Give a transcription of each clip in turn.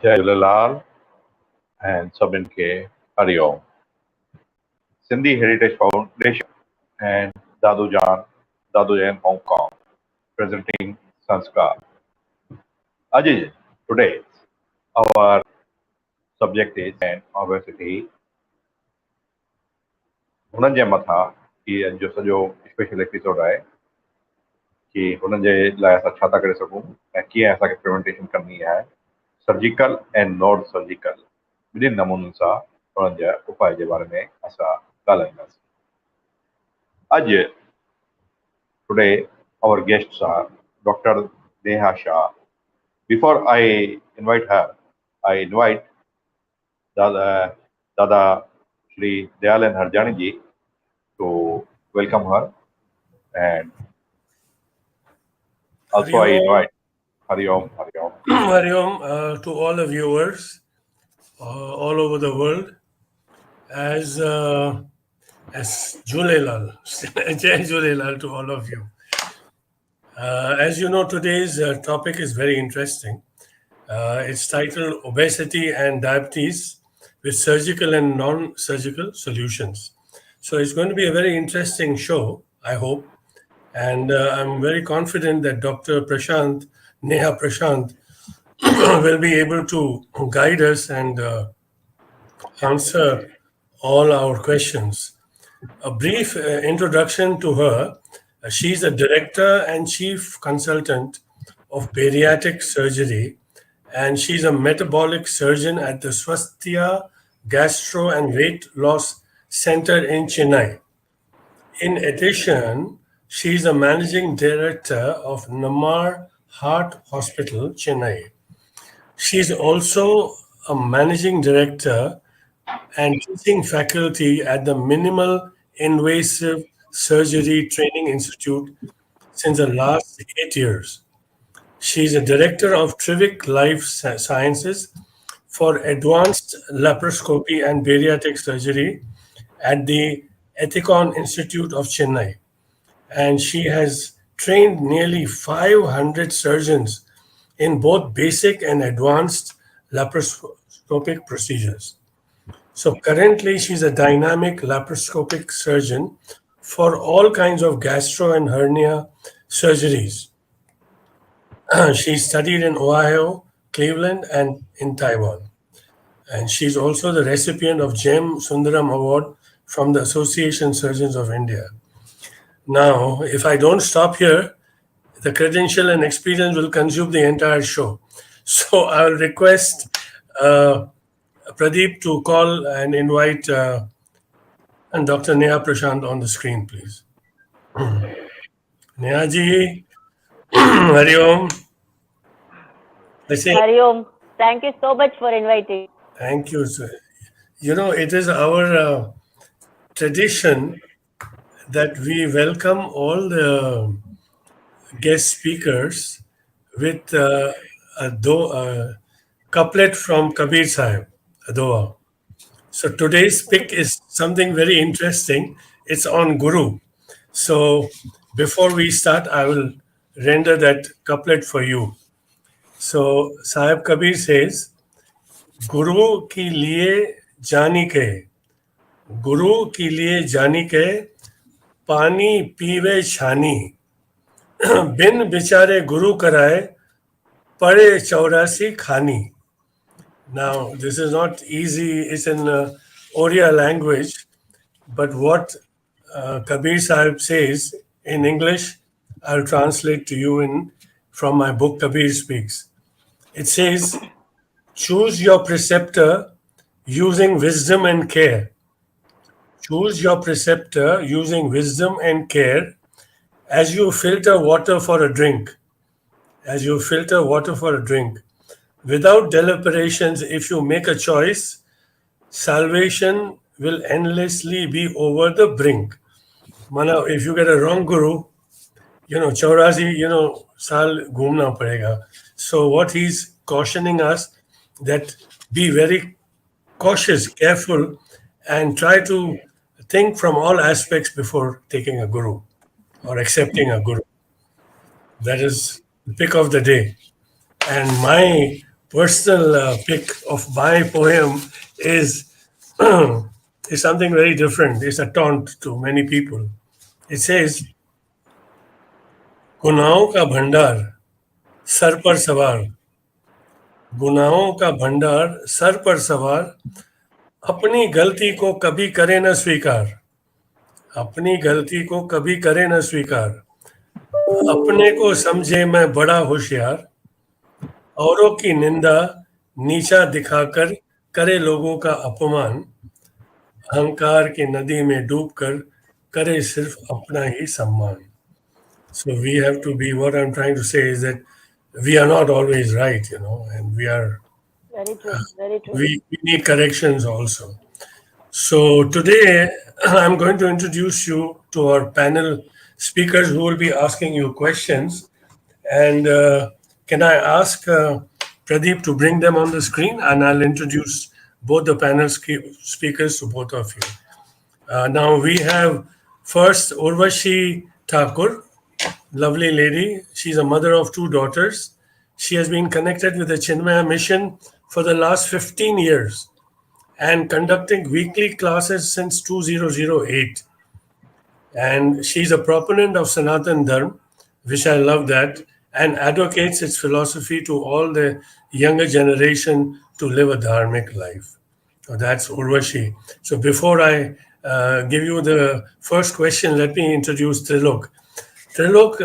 जय झूलेलाल and सभिनि खे Hariom. Sindhi Heritage Foundation and Dadu Jain Hong Kong presenting SANSKAARS. Today our subject is obesity. हुननि जे मथां इहो जो सॼो स्पेशल एपिसोड आहे कि हुननि जे लाइ असां छा था करे सघूं ऐं कीअं असांखे प्रिवेंटेशन करणी आहे. सर्जिकल ऐं नॉन सर्जिकल ॿिन्हिनि नमूननि सां हुननि जे उपाय जे बारे में असां ॻाल्हाईंदासीं. अॼु today our guests are Dr. Neha Shah. Before I invite her, I invite Dada Shri Dayalan Harjani ji to welcome her, and also I invite Hariom. Hariom to all the viewers all over the world as Jhulelal. Jai Jhulelal to all of you. As you know, today's topic is very interesting. It's titled Obesity and Diabetes with Surgical and Non-Surgical Solutions. So it's going to be a very interesting show, I hope. And I'm very confident that Dr. Neha Prashant, will be able to guide us and answer all our questions. A brief introduction to her. She's a director and chief consultant of bariatric surgery, and she's a metabolic surgeon at the Swasthya Gastro and Weight Loss Center in Chennai. In addition, she's a managing director of Namar Heart Hospital, Chennai. She's also a managing director and teaching faculty at the Minimal Invasive Surgery Training Institute since the last 8 years. She's a director of Trivik Life Sciences for Advanced Laparoscopy and Bariatric Surgery at the Ethicon Institute of Chennai. And she has trained nearly 500 surgeons in both basic and advanced laparoscopic procedures. So currently, she's a dynamic laparoscopic surgeon for all kinds of gastro and hernia surgeries. She studied in Ohio, Cleveland, and in Taiwan. And she's also the recipient of Gem Sundaram Award from the Association Surgeons of India. Now, if I don't stop here, the credential and experience will consume the entire show. So I'll request Pradeep to call and invite and Dr. Neha Prashant on the screen, please. Neha ji, Hariom. Hariom, thank you so much for inviting. Thank you, sir. You know, it is our tradition that we welcome all the guest speakers with a couplet from Kabir Sahib, a dua. So today's pick is something very interesting. It's on Guru. So before we start, I will render that couplet for you. So Sahib Kabir says, Guru ki liye jani ke, Guru ki liye jani ke, pani pive chhani, bin bichare Guru karaye, pade 84 khani. Now, this is not easy. It's in Oriya language. But what Kabir Sahib says in English, I'll translate to you from my book, Kabir Speaks. It says, choose your preceptor using wisdom and care. Choose your preceptor using wisdom and care as you filter water for a drink. As you filter water for a drink. Without deliberations, if you make a choice, salvation will endlessly be over the brink. Mana, if you get a wrong guru, 84, saal ghumna padega. So what he's cautioning us that be very cautious, careful, and try to think from all aspects before taking a guru or accepting a guru. That is the pick of the day. And my personal pick of my poem is is something very different. It's a taunt to many people. It says, गुनाहों का भंडार sir पर सवार, गुनाहों का भंडार sir पर सवार, अपनी गलती को कभी करे न स्वीकार, अपनी गलती को कभी करे न स्वीकार, अपने को समझे मैं बड़ा होशियार, औरों की निंदा नीचा दिखाकर करे लोगों का अपमान, अहंकार की नदी में डूबकर करे सिर्फ अपना ही सम्मान. So we have to be, what I'm trying to say is that we are not always right, and we are, Very true. Very true. we need corrections also. So today I'm going to introduce you to our panel speakers who will be asking you questions. And can I ask Pradeep to bring them on the screen, and I'll introduce both the panel speakers to both of you. Now we have first Urvashi Thakur, lovely lady. She's a mother of 2 daughters. She has been connected with the Chinmaya mission for the last 15 years and conducting weekly classes since 2008. And she's a proponent of Sanatan Dharma, which I love that, and advocates its philosophy to all the younger generation to live a dharmic life. So that's Urvashi. So before I give you the first question, let me introduce Trilok. Trilok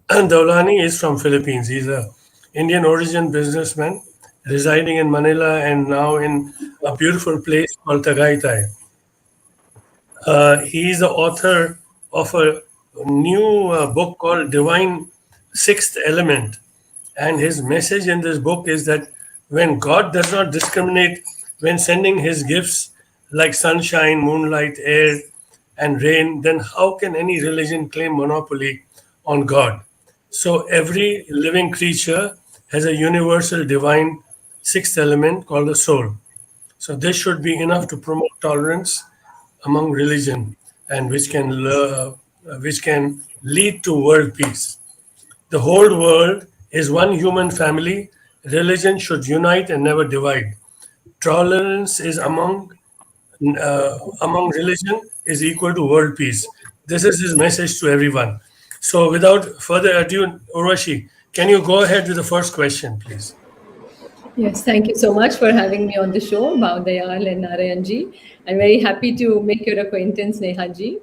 Daulani is from Philippines. He's a Indian origin businessman residing in Manila and now in a beautiful place called Tagaytay. He is the author of a new book called Divine Sixth Element. And his message in this book is that when God does not discriminate when sending his gifts like sunshine, moonlight, air, and rain, then how can any religion claim monopoly on God? So every living creature has a universal divine sixth element called the soul. So this should be enough to promote tolerance among religion, and which can lead to world peace. The whole world is one human family. Religion should unite and never divide. Tolerance is among religion is equal to world peace. This is his message to everyone. So without further ado, Urvashi, can you go ahead with the first question, please? Yes, thank you so much for having me on the show, Bhavdayal and Narayanji. I'm very happy to make your acquaintance, Nehaji.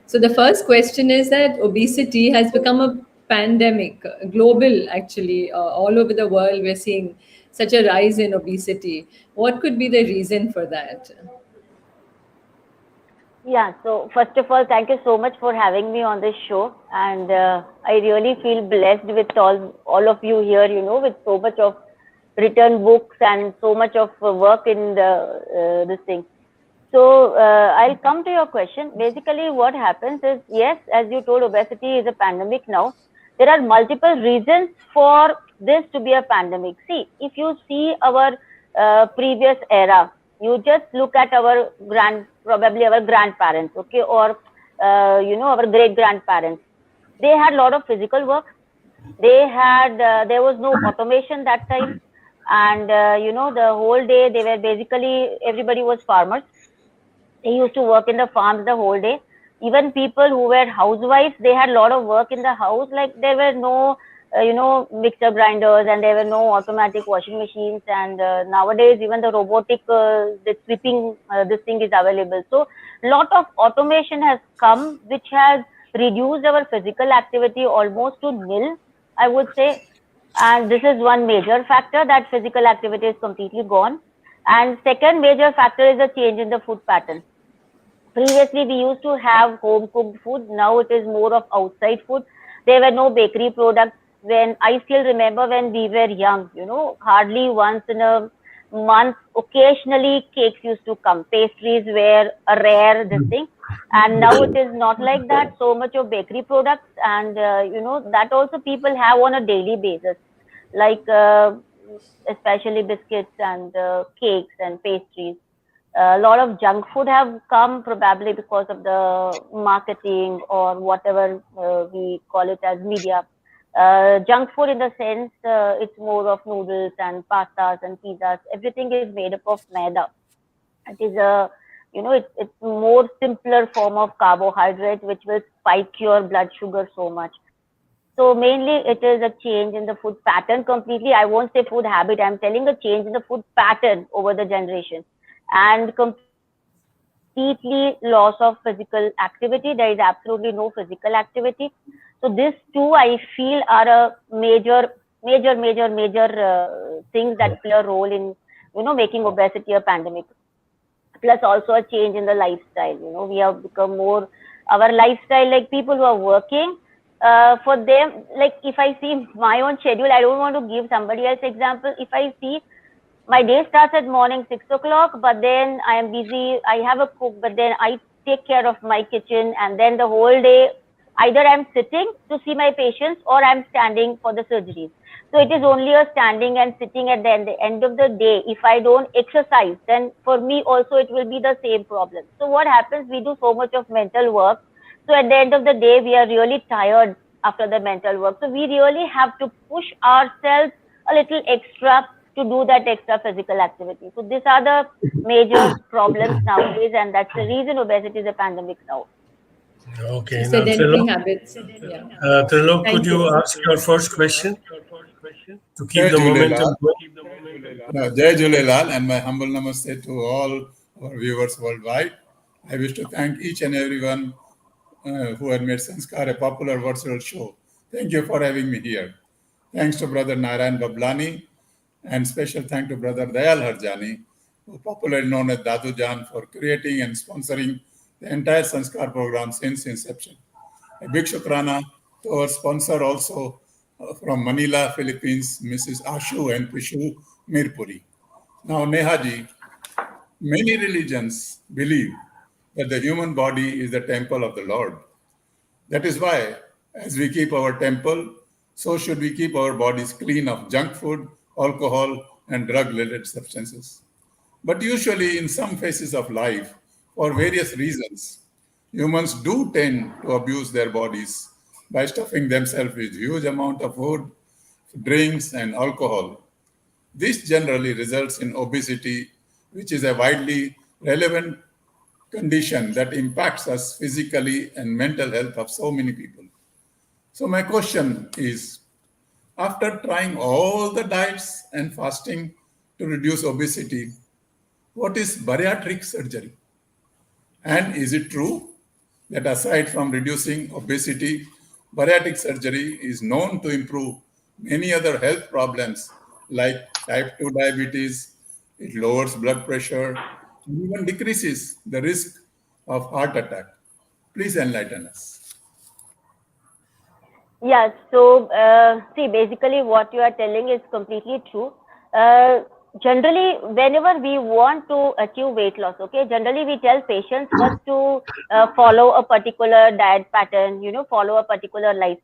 So the first question is that obesity has become a pandemic, global actually, all over the world. We're seeing such a rise in obesity. What could be the reason for that? Yeah, so first of all, thank you so much for having me on this show. And I really feel blessed with all of you here, with so much of written books and so much of work in this thing. So I'll come to your question. Basically, what happens is, yes, as you told, obesity is a pandemic now. There are multiple reasons for this to be a pandemic. See, if you see our previous era, you just look at our probably our grandparents, okay, or our great grandparents. They had a lot of physical work. They had there was no automation that time, and the whole day they were basically, everybody was farmers. They used to work in the farms the whole day. Even people who were housewives, they had a lot of work in the house. Like there were no mixer grinders, and there were no automatic washing machines. And nowadays, even the robotic the sweeping this thing is available. So lot of automation has come, which has reduced our physical activity almost to nil, I would say. And this is one major factor, that physical activity is completely gone. And second major factor is a change in the food pattern. Previously, we used to have home cooked food. Now it is more of outside food. There were no bakery products. When I still remember when we were young, hardly once in a month, occasionally cakes used to come. Pastries were a rare this thing. And now it is not like that. So much of bakery products, and that also people have on a daily basis, like especially biscuits and cakes and pastries. A lot of junk food have come, probably because of the marketing or whatever we call it as media. Junk food in the sense it's more of noodles and pastas and pizzas. Everything is made up of maida. It is a, it's more simpler form of carbohydrate which will spike your blood sugar so much. So mainly it is a change in the food pattern completely. I won't say food habit. I'm telling a change in the food pattern over the generation, and completely loss of physical activity. There is absolutely no physical activity. So these two I feel are a major things that play a role in making obesity a pandemic. Plus also a change in the lifestyle. We have become more our lifestyle, like people who are working, for them, like if I see my own schedule, I don't want to give somebody else example. If I see my day starts at morning 6 o'clock, but then I am busy, I have a cook, but then I take care of my kitchen, and then the whole day either I'm sitting to see my patients or I'm standing for the surgeries. So it is only a standing and sitting at the end of the day. If I don't exercise, then for me also it will be the same problem. So what happens, we do so much of mental work. So at the end of the day, we are really tired after the mental work. So we really have to push ourselves a little extra to do that extra physical activity. So these are the major problems nowadays, and that's the reason obesity is a pandemic now. Okay, now Sedentary Trilok, habits. Yeah. Trilok, could Thank you you. ask your first question to keep Jai the Jhulelal. momentum going? Jai Jhulelal, and my humble namaste to all our viewers worldwide. I wish to thank each and everyone who had made Sanskar a popular virtual show. Thank you for having me here. Thanks to Brother Narayan Bablani, and special thank to Brother Dayal Harjani, who popularly known as Dadu Jan, for creating and sponsoring the entire Sanskar program since inception. A big shukrana to our sponsor also from Manila, Philippines, Mrs. Ashu and Pishu Mirpuri. Now, Nehaji, many religions believe that the human body is the temple of the Lord. That is why, as we keep our temple, so should we keep our bodies clean of junk food, alcohol, and drug-related substances. But usually, in some phases of life, for various reasons, humans do tend to abuse their bodies by stuffing themselves with huge amount of food, drinks, and alcohol. This generally results in obesity, which is a widely relevant condition that impacts us physically and mental health of so many people. So my question is, after trying all the diets and fasting to reduce obesity, what is bariatric surgery? And is it true that aside from reducing obesity, bariatric surgery is known to improve many other health problems like type 2 diabetes, it lowers blood pressure, and even decreases the risk of heart attack? Please enlighten us. Yeah, so see, basically what you are telling is completely true. Generally, whenever we want to achieve weight loss, okay, generally we tell patients first to follow a particular diet pattern, follow a particular life.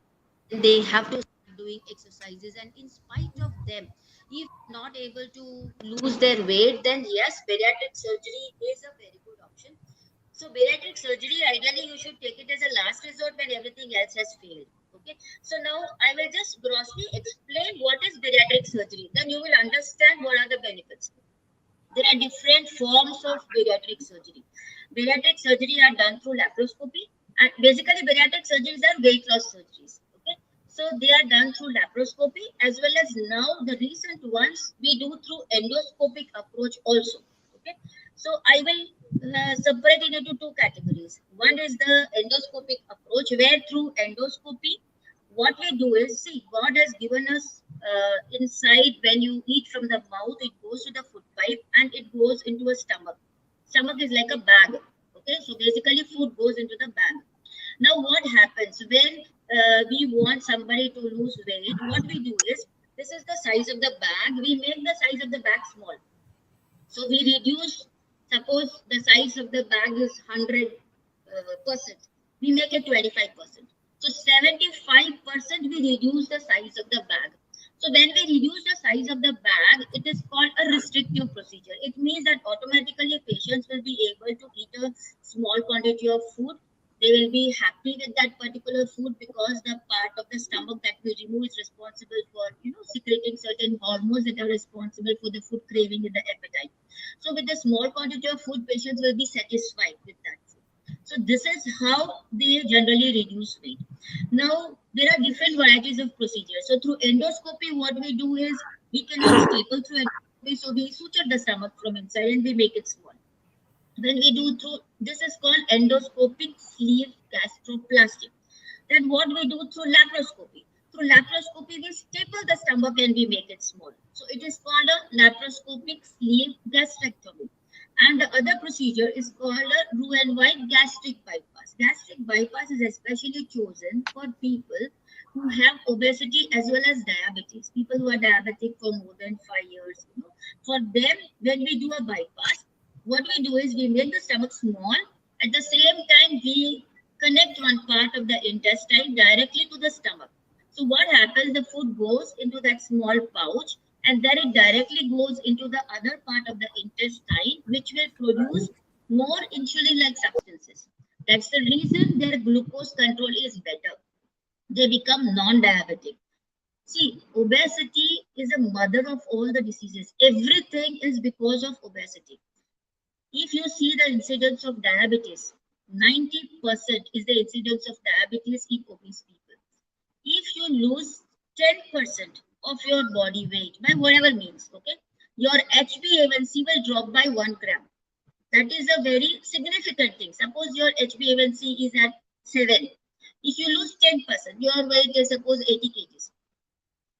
They have to start doing exercises, and in spite of them, if not able to lose their weight, then yes, bariatric surgery is a very good option. So bariatric surgery, ideally you should take it as a last resort when everything else has failed. Okay, so now I will just grossly explain what is bariatric surgery, then you will understand what are the benefits. There are different forms of bariatric surgery. Bariatric surgery are done through laparoscopy, and basically bariatric surgeries are weight loss surgeries. Okay, so they are done through laparoscopy, as well as now the recent ones we do through endoscopic approach also. Okay, so I will separate it into two categories. One is the endoscopic approach, where through endoscopy, what we do is, see, God has given us inside, when you eat from the mouth, it goes to the food pipe and it goes into a stomach. Stomach is like a bag. Okay, so basically food goes into the bag. Now what happens when we want somebody to lose weight? What we do is, this is the size of the bag. We make the size of the bag small. So we reduce, suppose the size of the bag is 100%. We make it 25%. So 75% we reduce the size of the bag. So when we reduce the size of the bag, it is called a restrictive procedure. It means that automatically patients will be able to eat a small quantity of food They will be happy with that particular food because the part of the stomach that we remove is responsible for, secreting certain hormones that are responsible for the food craving and the appetite. So with a small quantity of food, patients will be satisfied with that food. So this is how they generally reduce weight. Now, there are different varieties of procedures. So through endoscopy, what we do is we cannot staple through endoscopy. So we suture the stomach from inside and we make it small. When we do through, this is called endoscopic sleeve gastroplasty. Then what we do through laparoscopy. Through laparoscopy, we staple the stomach and we make it small. So it is called a laparoscopic sleeve gastrectomy. And the other procedure is called a Roux-en-Y gastric bypass. Gastric bypass is especially chosen for people who have obesity as well as diabetes. People who are diabetic for more than 5 years. For them, when we do a bypass, what we do is we make the stomach small. At the same time, we connect one part of the intestine directly to the stomach. So what happens, the food goes into that small pouch and then it directly goes into the other part of the intestine, which will produce more insulin-like substances. That's the reason their glucose control is better. They become non-diabetic. See, obesity is a mother of all the diseases. Everything is because of obesity. If you see the incidence of diabetes, 90% is the incidence of diabetes in obese people. If you lose 10% of your body weight by whatever means, okay, your HbA1c will drop by 1 gram. That is a very significant thing. Suppose your HbA1c is at 7. If you lose 10%, your weight is suppose 80 kgs.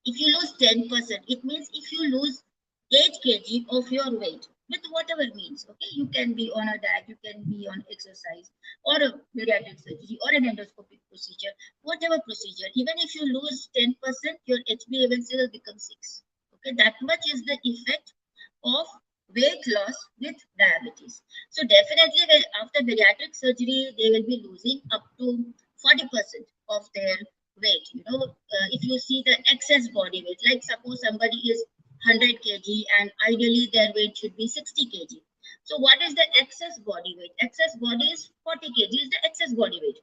If you lose 10%, it means if you lose 8 kg of your weight, with whatever means, okay, you can be on a diet, you can be on exercise, or a bariatric surgery, or an endoscopic procedure, whatever procedure. Even if you lose 10%, your HbA1c will become 6. Okay, that much is the effect of weight loss with diabetes. So definitely, after bariatric surgery, they will be losing up to 40% of their weight. If you see the excess body weight, like suppose somebody is 100 kg and ideally their weight should be 60 kg. So what is the excess body weight? Excess body is 40 kg is the excess body weight,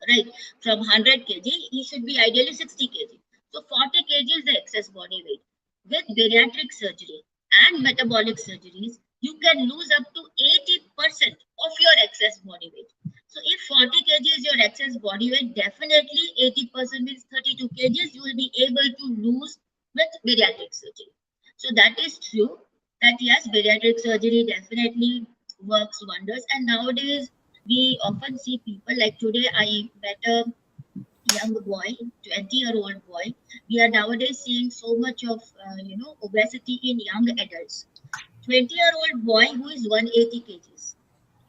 right? From 100 kg, he should be ideally 60 kg. So 40 kg is the excess body weight. With bariatric surgery and metabolic surgeries, you can lose up to 80% of your excess body weight. So if 40 kg is your excess body weight, definitely 80% means 32 kg you will be able to lose with bariatric surgery. So that is true that yes, bariatric surgery definitely works wonders. And nowadays, we often see people like today, I met a young boy, 20-year-old boy. We are nowadays seeing so much of, obesity in young adults. 20-year-old boy who is 180 kgs.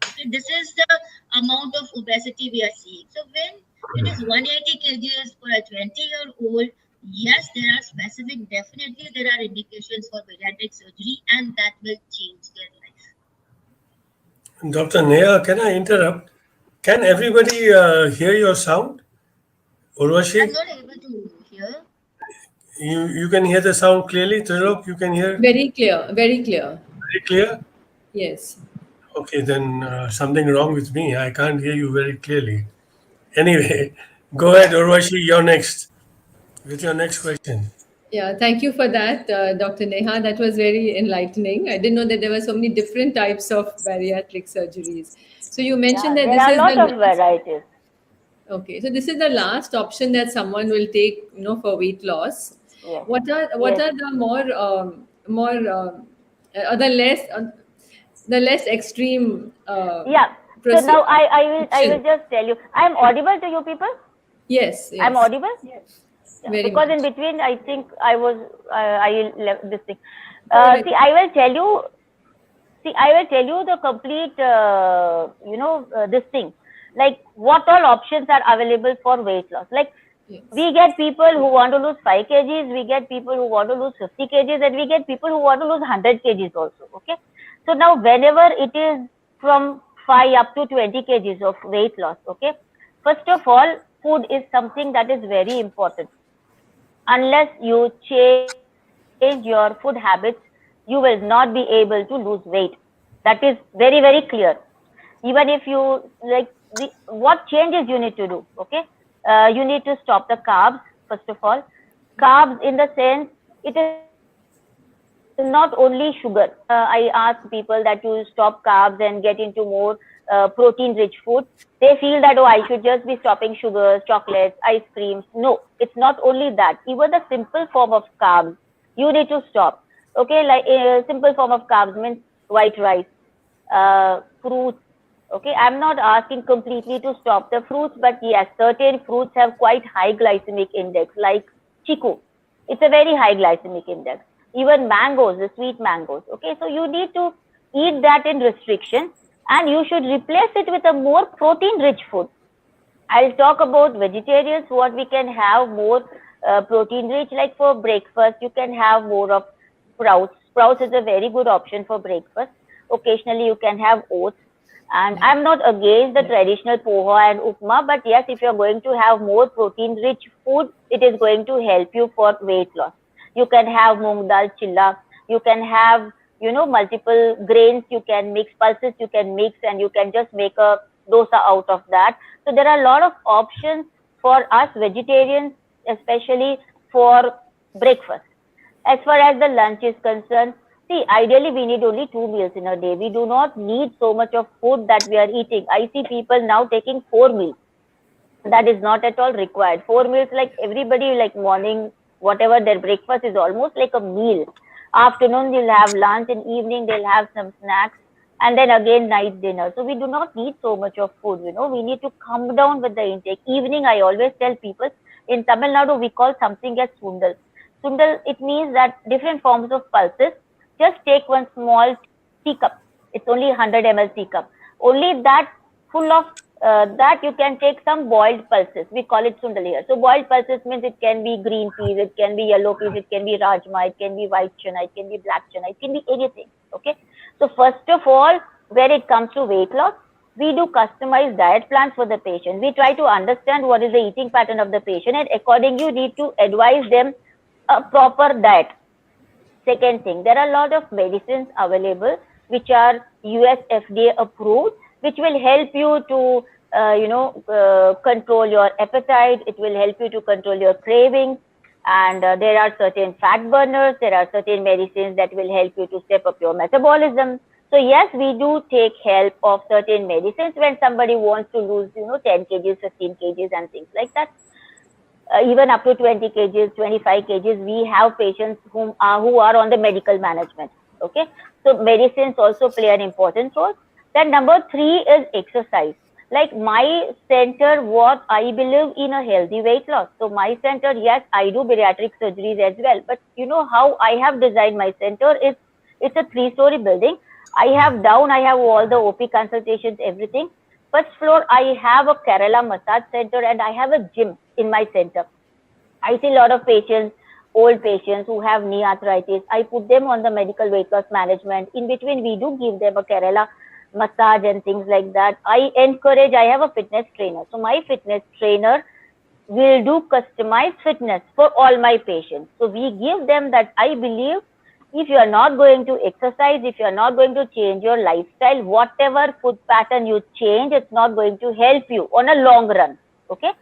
Okay, this is the amount of obesity we are seeing. So when it is 180 kgs for a 20-year-old, yes, there are specific, definitely there are indications for bariatric surgery and that will change their life. Dr. Neha, can I interrupt? Can everybody hear your sound? Urvashi? I'm not able to hear. You can hear the sound clearly? Trilok, you can hear? Very clear, very clear. Very clear? Yes. Okay, then something wrong with me. I can't hear you very clearly. Anyway, go ahead, Urvashi, you're next with your next question. Yeah, thank you for that, Dr. Neha. That was very enlightening. I didn't know that there were so many different types of bariatric surgeries. So you mentioned that there this are is a lot of the varieties. okay. So this is the last option that someone will take, for weight loss. Yes. What are the the less extreme? Yeah. So now I will just tell you. I am audible to you people? Yes. I'm audible? Yes. Yeah, Very because much. in between I think I left this thing. See, I will tell you the complete this thing, like what all options are available for weight loss. Like Yes. we get people who want to lose 5 kgs, we get people who want to lose 50 kgs, and we get people who want to lose 100 kgs also. Okay. So now whenever it is from 5 up to 20 kgs of weight loss, okay, first of all, food is something that is very important. Unless you change your food habits, you will not be able to lose weight. That is very, very clear. Even if you, like, what changes you need to do? Okay, you need to stop the carbs first of all. Carbs in the sense, it is not only sugar. I ask people that you stop carbs and get into more protein-rich food. They feel that, oh, I should just be stopping sugars, chocolates, ice creams. No, it's not only that. Even the simple form of carbs, you need to stop. Okay, like simple form of carbs means white rice, fruits. Okay, I'm not asking completely to stop the fruits, but yes, certain fruits have quite high glycemic index, like chiku. It's a very high glycemic index. Even mangoes, the sweet mangoes. Okay, so you need to eat that in restriction, and you should replace it with a more protein-rich food. I'll talk about vegetarians, what we can have more protein-rich, like for breakfast, you can have more of sprouts. Sprouts is a very good option for breakfast. Occasionally, you can have oats. And I'm not against the traditional poha and upma, but yes, if you're going to have more protein-rich food, it is going to help you for weight loss. You can have moong dal chilla. You can have, multiple grains. You can mix pulses. You can mix, and you can just make a dosa out of that. So there are a lot of options for us vegetarians, especially for breakfast. As far as the lunch is concerned, see, ideally we need only 2 meals in a day. We do not need so much of food that we are eating. I see people now taking 4 meals. That is not at all required. 4 meals, like everybody, like morning, whatever their breakfast is almost like a meal. Afternoon, they'll have lunch, and evening, they'll have some snacks, and then again night dinner. So we do not need so much of food, we need to come down with the intake. Evening, I always tell people, in Tamil Nadu, we call something as sundal. Sundal, it means that different forms of pulses. Just take one small teacup. It's only 100 ml teacup. Only that, full of that you can take some boiled pulses. We call it sundal here. So boiled pulses means it can be green peas, it can be yellow peas, it can be rajma, it can be white chana, it can be black chana, it can be anything. Okay. So first of all, when it comes to weight loss, we do customized diet plans for the patient. We try to understand what is the eating pattern of the patient, and accordingly you need to advise them a proper diet. Second thing, there are a lot of medicines available which are US FDA approved, which will help you to control your appetite. It will help you to control your cravings. And there are certain fat burners. There are certain medicines that will help you to step up your metabolism. So yes, we do take help of certain medicines when somebody wants to lose, 10 kgs, 15 kgs and things like that. Even up to 20 kgs, 25 kgs, we have patients who are on the medical management. Okay, so medicines also play an important role. Then number 3 is exercise. Like my center, what I believe in a healthy weight loss. So my center, yes, I do bariatric surgeries as well. But you know how I have designed my center? It's a 3-story building. I have all the OP consultations, everything. First floor, I have a Kerala massage center, and I have a gym in my center. I see a lot of patients, old patients who have knee arthritis. I put them on the medical weight loss management. In between, we do give them a Kerala massage and things like that. I have a fitness trainer. So my fitness trainer will do customized fitness for all my patients. So we give them that. I believe if you are not going to exercise, if you are not going to change your lifestyle, whatever food pattern you change, it's not going to help you on a long run. Okay.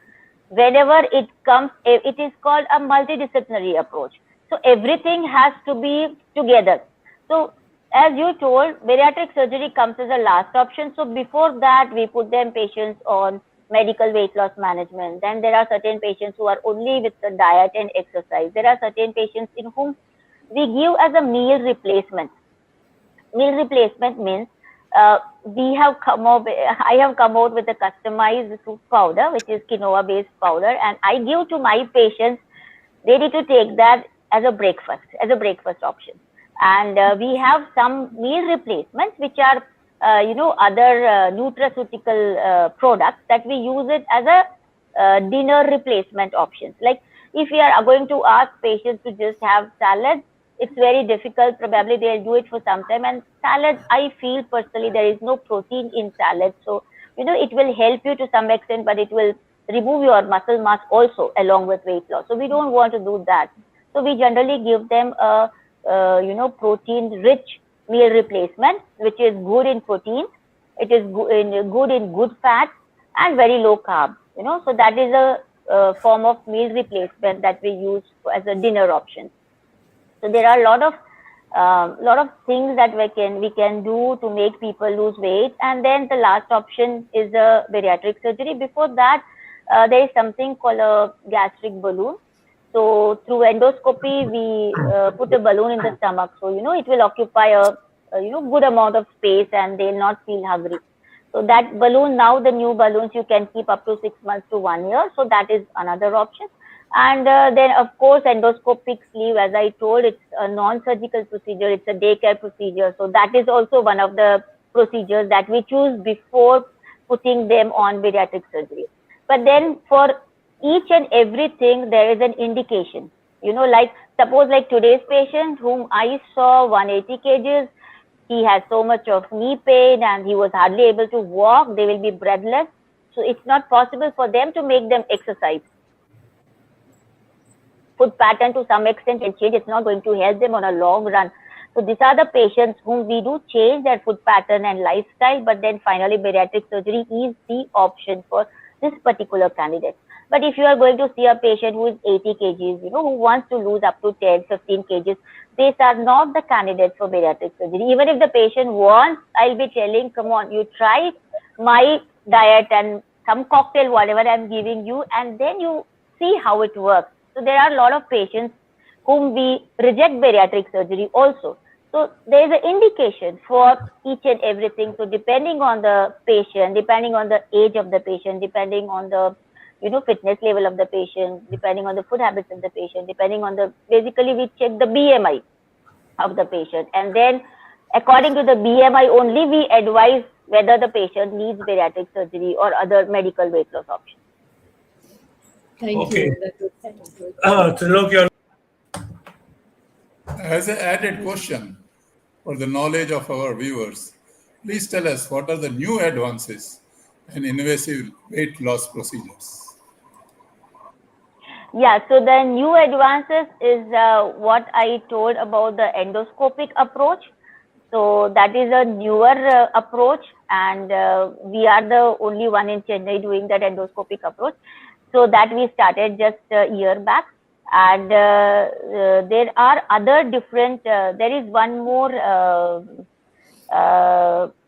Whenever it comes, it is called a multidisciplinary approach. So everything has to be together. So as you told, bariatric surgery comes as a last option. So before that, we put them patients on medical weight loss management. Then there are certain patients who are only with the diet and exercise. There are certain patients in whom we give as a meal replacement. Meal replacement means I have come out with a customized soup powder, which is quinoa based powder, and I give to my patients. They need to take that as a breakfast option. And we have some meal replacements, which are other nutraceutical products that we use it as a dinner replacement options. Like if we are going to ask patients to just have salads, it's very difficult. Probably they'll do it for some time. And salads, I feel personally, there is no protein in salads. So, it will help you to some extent, but it will remove your muscle mass also along with weight loss. So we don't want to do that. So we generally give them a, protein-rich meal replacement, which is good in protein. It is good in good fats, and very low carb, so that is a form of meal replacement that we use as a dinner option. So there are a lot of things that we can do to make people lose weight. And then the last option is a bariatric surgery. Before that, there is something called a gastric balloon. So through endoscopy, we put a balloon in the stomach. So, it will occupy a good amount of space and they'll not feel hungry. So that balloon, now the new balloons you can keep up to 6 months to 1 year. So that is another option. And then, of course, endoscopic sleeve, as I told, it's a non-surgical procedure. It's a daycare procedure. So that is also one of the procedures that we choose before putting them on bariatric surgery. But then for each and everything, there is an indication. Like suppose like today's patient whom I saw 180 kgs, he has so much of knee pain and he was hardly able to walk. They will be breathless. So it's not possible for them to make them exercise. Food pattern to some extent will change. It's not going to help them on a long run. So these are the patients whom we do change their food pattern and lifestyle, but then finally bariatric surgery is the option for this particular candidate. But if you are going to see a patient who is 80 kgs, who wants to lose up to 10, 15 kgs, these are not the candidates for bariatric surgery. Even if the patient wants, I'll be telling, come on, you try my diet and some cocktail, whatever I'm giving you, and then you see how it works. So there are a lot of patients whom we reject bariatric surgery also. So there is an indication for each and everything. So depending on the patient, depending on the age of the patient, depending on the fitness level of the patient, depending on the food habits of the patient, depending on basically we check the BMI of the patient. And then according to the BMI only, we advise whether the patient needs bariatric surgery or other medical weight loss options. Thank you. That was good. Trilok, As an added question for the knowledge of our viewers, please tell us what are the new advances and invasive weight loss procedures? Yeah, so the new advances is what I told about the endoscopic approach. So that is a newer approach, and we are the only one in Chennai doing that endoscopic approach. So that we started just a year back. And there are other different, there is one more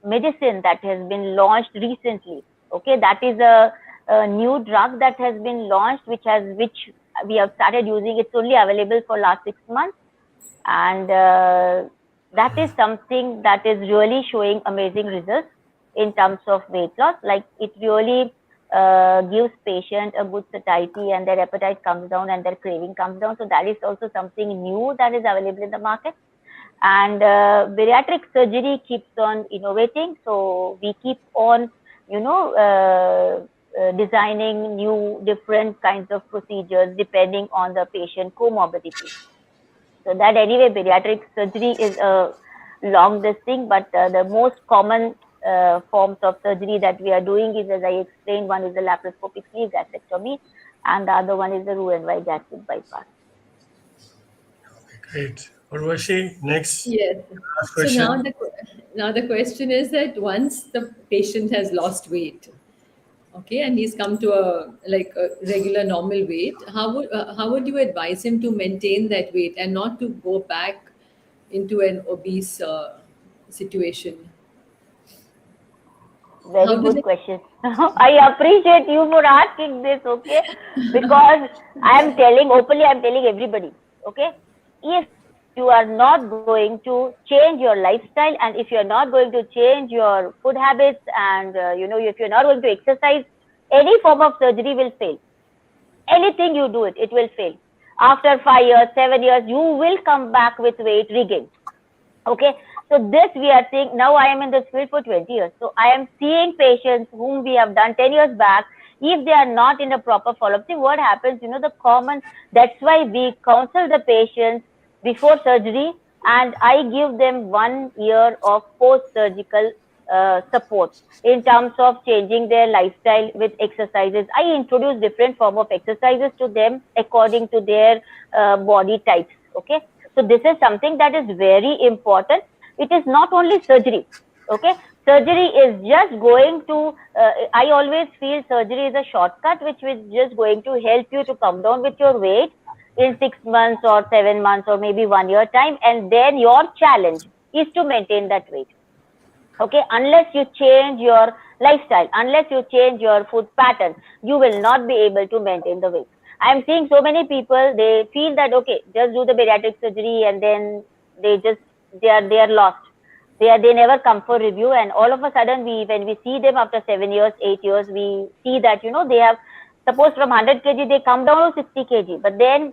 medicine that has been launched recently. Okay, that is a new drug that has been launched, which we have started using. It's only available for last 6 months, and that is something that is really showing amazing results in terms of weight loss. Like it really gives patient a good satiety and their appetite comes down and their craving comes down. So that is also something new that is available in the market. And bariatric surgery keeps on innovating. So we keep on, designing new different kinds of procedures depending on the patient comorbidity. So that anyway, bariatric surgery is a long thing, but the most common forms of surgery that we are doing is, as I explained, one is the laparoscopic sleeve gastrectomy, and the other one is the Roux-en-Y gastric bypass. Great. Urvashi, next. Yes. Last question. So now the question is that once the patient has lost weight, okay, and he's come to a regular normal weight, how would you advise him to maintain that weight and not to go back into an obese situation? Very good question. I appreciate you for asking this, okay? Because I'm telling everybody, okay? If you are not going to change your lifestyle, and if you're not going to change your food habits, and if you're not going to exercise, any form of surgery will fail. Anything you do it will fail. After 5 years, 7 years, you will come back with weight regain. Okay, so this we are seeing. Now I am in this field for 20 years. So I am seeing patients whom we have done 10 years back. If they are not in a proper follow-up, see what happens, that's why we counsel the patients before surgery, and I give them 1 year of post-surgical support in terms of changing their lifestyle with exercises. I introduce different form of exercises to them according to their body types. Okay, so this is something that is very important. It is not only surgery. Okay, Surgery is just going to, I always feel surgery is a shortcut which is just going to help you to come down with your weight in 6 months or 7 months or maybe 1 year time, and then your challenge is to maintain that weight. Okay, unless you change your lifestyle, unless you change your food pattern, you will not be able to maintain the weight. I am seeing so many people, they feel that okay, just do the bariatric surgery and then they are lost. They never come for review, and all of a sudden when we see them after 7 years, 8 years, we see that they have, suppose from 100 kg they come down to 60 kg, but then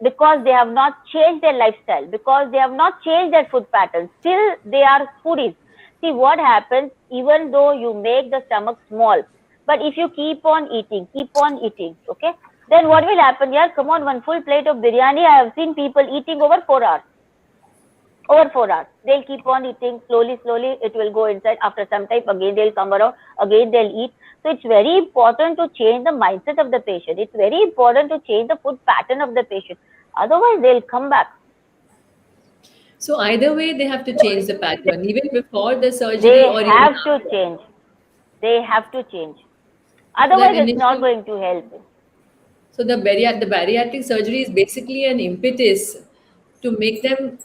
because they have not changed their lifestyle, because they have not changed their food pattern, still they are foodies. See what happens, even though you make the stomach small, but if you keep on eating, okay, then what will happen? Yeah, come on, one full plate of biryani, I have seen people eating over 4 hours. Over 4 hours. They'll keep on eating slowly, it will go inside. After some time, again they'll come around, again they'll eat. So it's very important to change the mindset of the patient. It's very important to change the food pattern of the patient. Otherwise, they'll come back. So either way, they have to change the pattern, even before the surgery They or even have to after. change. They have to change. Otherwise, it's not going to help. So the bariatric surgery is basically an impetus to make them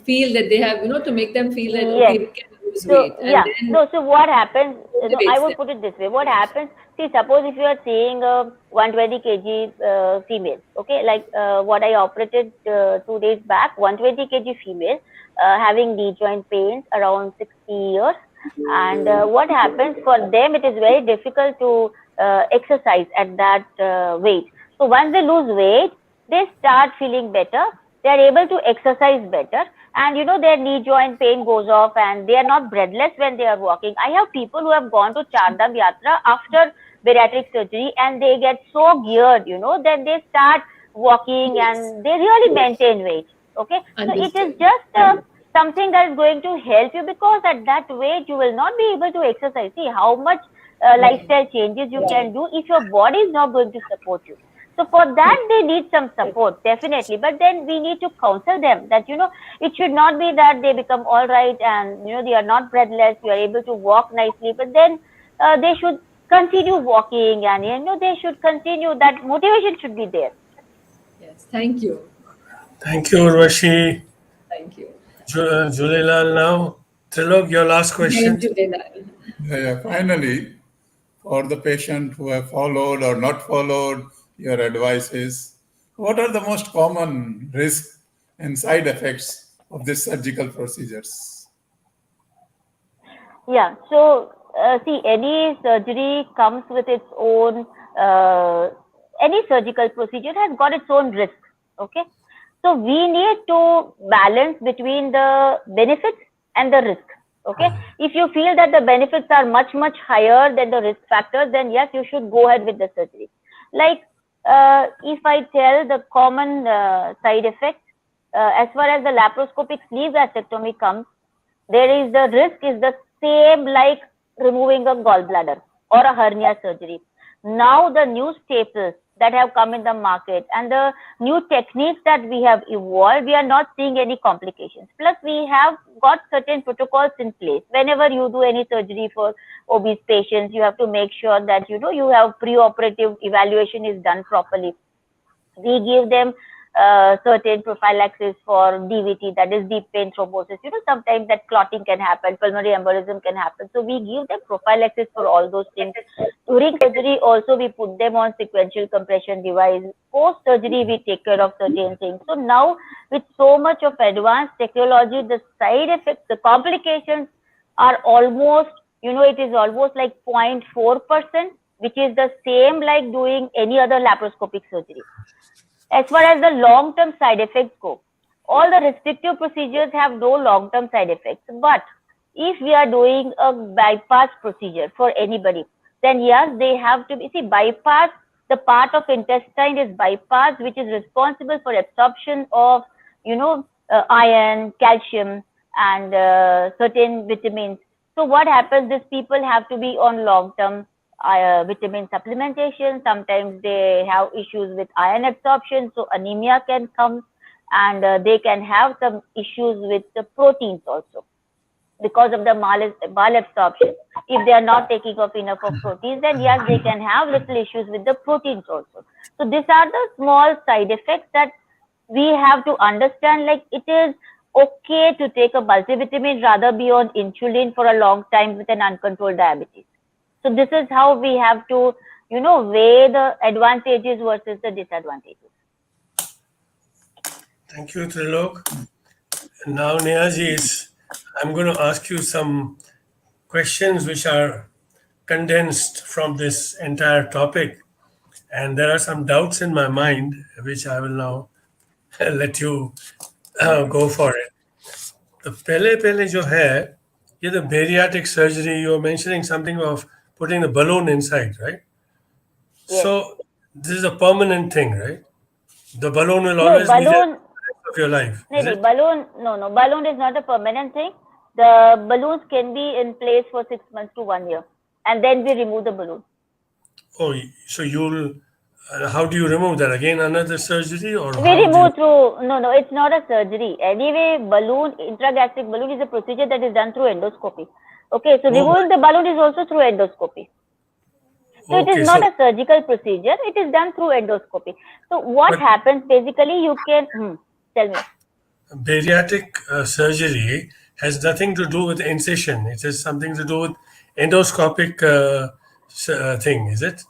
feel that they have, to make them feel that, okay, Yes. we can lose So weight. And yeah, then so what happens? I motivates would them. put it this way: what happens? See, suppose if you are seeing a 120 kg female, okay, like what I operated 2 days back, 120 kg female having knee joint pains around 60 years, and what happens for them? It is very difficult to exercise at that weight. So once they lose weight, they start feeling better. They are able to exercise better, and their knee joint pain goes off, and they are not breathless when they are walking. I have people who have gone to Chardham Yatra after bariatric surgery, and they get so geared, that they start walking, Yes. and they really maintain weight. Okay, so it is Understood. just something that is going to help you, because at that weight you will not be able to exercise. See how much lifestyle changes you can do if your body is not going to support you. So for that, they need some support, definitely. But then we need to counsel them that, it should not be that they become all right and, they are not breathless, you are able to walk nicely. But then they should continue walking, and, they should continue, that motivation should be there. Yes. Thank you. Thank you, Urvashi. Thank you. Julilal now. Trilok, your last question. Finally, for the patient who have followed or not followed your advices, what are the most common risks and side effects of these surgical procedures? Yeah, so see, any surgery comes with its own, any surgical procedure has got its own risk. Okay, so we need to balance between the benefits and the risk. Okay, if you feel that the benefits are much higher than the risk factors, then yes, you should go ahead with the surgery. Like if I tell the common side effects, as far as the laparoscopic sleeve gastrectomy comes, there is the risk is the same like removing a gallbladder or a hernia surgery. Now the new staples that have come in the market and the new techniques that we have evolved, we are not seeing any complications. Plus, we have got certain protocols in place. Whenever you do any surgery for obese patients, you have to make sure that you have pre-operative evaluation is done properly. We give them certain prophylaxis for DVT, that is deep vein thrombosis. Sometimes that clotting can happen, pulmonary embolism can happen. So we give them prophylaxis for all those things. During surgery, also we put them on sequential compression device. Post surgery, we take care of certain things. So now, with so much of advanced technology, the side effects, the complications are almost, it is almost like 0.4%, which is the same like doing any other laparoscopic surgery. As far as the long-term side effects go, all the restrictive procedures have no long-term side effects. But if we are doing a bypass procedure for anybody, then yes, they have to be, see, bypass, the part of intestine is bypass, which is responsible for absorption of, iron, calcium, and certain vitamins. So what happens, these people have to be on long-term vitamin supplementation. Sometimes they have issues with iron absorption, so anemia can come, and they can have some issues with the proteins also. because of the malabsorption. If they are not taking up enough of proteins, then yes, they can have little issues with the proteins also. So these are the small side effects that we have to understand. Like, it is okay to take a multivitamin, rather be on insulin for a long time with an uncontrolled diabetes. So this is how we have to, weigh the advantages versus the disadvantages. Thank you, Trilok. Now, Nehaji, I'm going to ask you some questions which are condensed from this entire topic. And there are some doubts in my mind, which I will now let you go for it. The pele jo hai, ye the bariatric surgery, you were mentioning something of putting the balloon inside, right? Yes. So this is a permanent thing, right? The balloon will No, always be there balloon, for the rest of your life. Is it? balloon is not a permanent thing. The balloons can be in place for 6 months to 1 year, and then we remove the balloon. Oh, so you'll, how do you remove that? Again, another surgery, or We how do you? remove through, no, it's not a surgery. Anyway, intragastric balloon is a procedure that is done through endoscopy. Okay, so removing the balloon is also through endoscopy. So it is not a surgical procedure, it is done through endoscopy. So what happens, basically, you can, tell me. Bariatric surgery has nothing to do with incision. It has something to do with endoscopic thing, is it?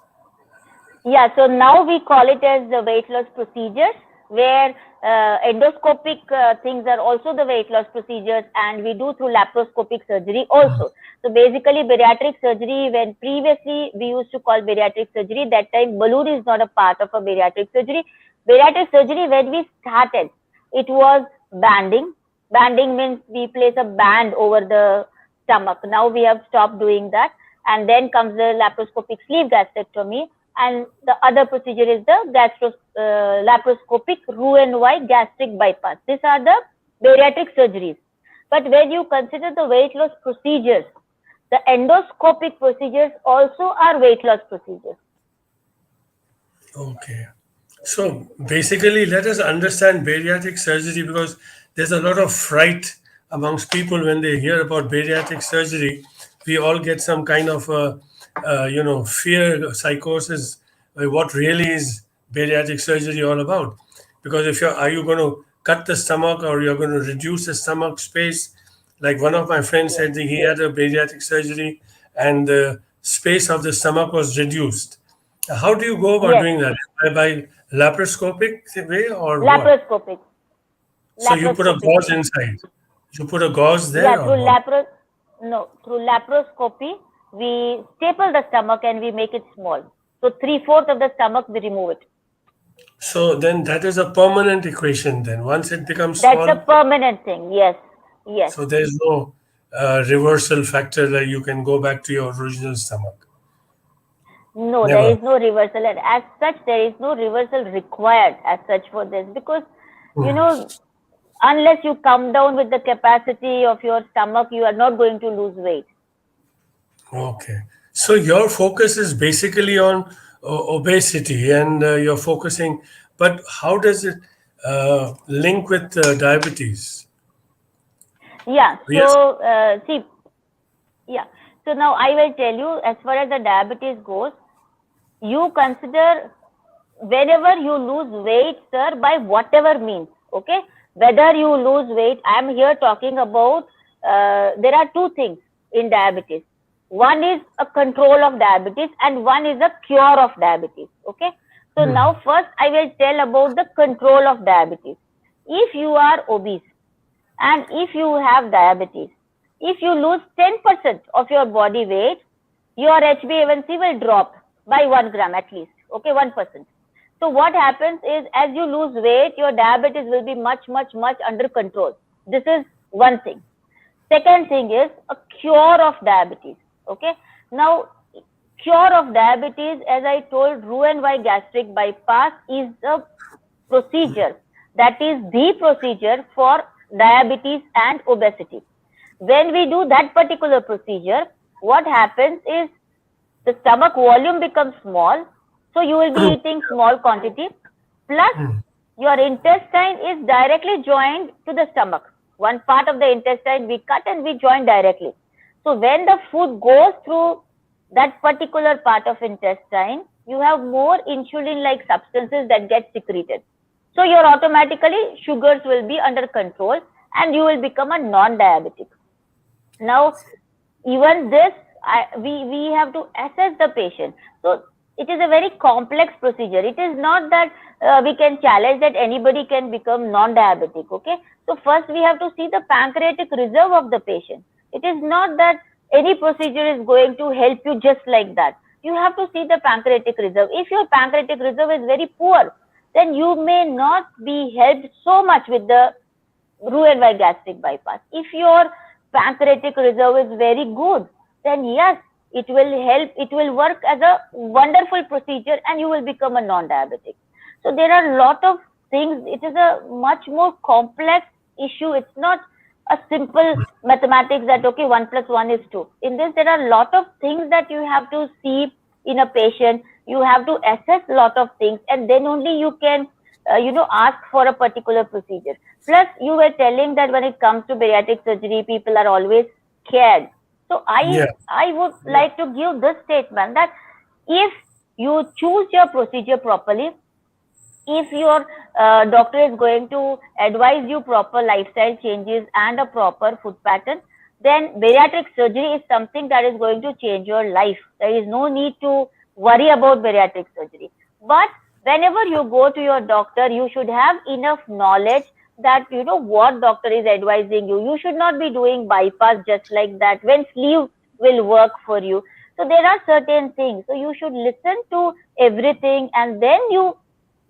Yeah, so now we call it as the weight loss procedures, where endoscopic things are also the weight loss procedures, and we do through laparoscopic surgery also. So basically, bariatric surgery, when previously we used to call bariatric surgery, that time balloon is not a part of a bariatric surgery. Bariatric surgery, when we started, it was banding. Banding means we place a band over the stomach. Now we have stopped doing that, and then comes the laparoscopic sleeve gastrectomy. And the other procedure is the laparoscopic Roux-en-Y gastric bypass. These are the bariatric surgeries. But when you consider the weight loss procedures, the endoscopic procedures also are weight loss procedures. Okay. So basically, let us understand bariatric surgery, because there's a lot of fright amongst people when they hear about bariatric surgery. We all get some kind of fear, psychosis. What really is bariatric surgery all about? Because if are you going to cut the stomach, or you're going to reduce the stomach space? Like one of my friends said, that he had a bariatric surgery and the space of the stomach was reduced. How do you go about doing that? By laparoscopic way, or laparoscopic. what? So you put a gauze inside. You put a gauze there? Yeah, through laparoscopy, we staple the stomach and we make it small. So 3/4 of the stomach, we remove it. So then that is a permanent equation then. Once it becomes small. That's a permanent thing, yes. Yes. So there's no reversal factor that you can go back to your original stomach. No, Never. There is no reversal. And as such, there is no reversal required as such for this, because, unless you come down with the capacity of your stomach, you are not going to lose weight. Okay. So your focus is basically on obesity, and you're focusing, but how does it link with diabetes? Yeah. So, So now I will tell you, as far as the diabetes goes, you consider whenever you lose weight, sir, by whatever means, okay? Whether you lose weight, I am here talking about, there are two things in diabetes. One is a control of diabetes and one is a cure of diabetes, okay? So now first I will tell about the control of diabetes. If you are obese and if you have diabetes, if you lose 10% of your body weight, your HbA1c will drop by 1 gram at least, okay, 1%. So what happens is, as you lose weight, your diabetes will be much, much, much under control. This is one thing. Second thing is a cure of diabetes, okay. Now, cure of diabetes, as I told, Roux-en-Y gastric bypass is the procedure, that is the procedure for diabetes and obesity. When we do that particular procedure, what happens is the stomach volume becomes small, so you will be eating small quantity, plus your intestine is directly joined to the stomach. One part of the intestine we cut and we join directly. So when the food goes through that particular part of intestine, you have more insulin-like substances that get secreted. So your automatically sugars will be under control and you will become a non-diabetic. Now, even this, we have to assess the patient. So it is a very complex procedure. It is not that we can challenge that anybody can become non-diabetic. Okay. So first we have to see the pancreatic reserve of the patient. It is not that any procedure is going to help you just like that. You have to see the pancreatic reserve. If your pancreatic reserve is very poor, then you may not be helped so much with the Roux-en-Y gastric bypass. If your pancreatic reserve is very good, then yes, it will help, it will work as a wonderful procedure and you will become a non-diabetic. So there are a lot of things. It is a much more complex issue. It's not a simple mathematics that, okay, 1 + 1 is 2. In this, there are a lot of things that you have to see in a patient. You have to assess a lot of things and then only you can, ask for a particular procedure. Plus, you were telling that when it comes to bariatric surgery, people are always scared. So I would like to give this statement that if you choose your procedure properly, if your doctor is going to advise you proper lifestyle changes and a proper food pattern, then bariatric surgery is something that is going to change your life. There is no need to worry about bariatric surgery. But whenever you go to your doctor, you should have enough knowledge that you know what doctor is advising you. You should not be doing bypass just like that when sleeve will work for you. So there are certain things. So you should listen to everything and then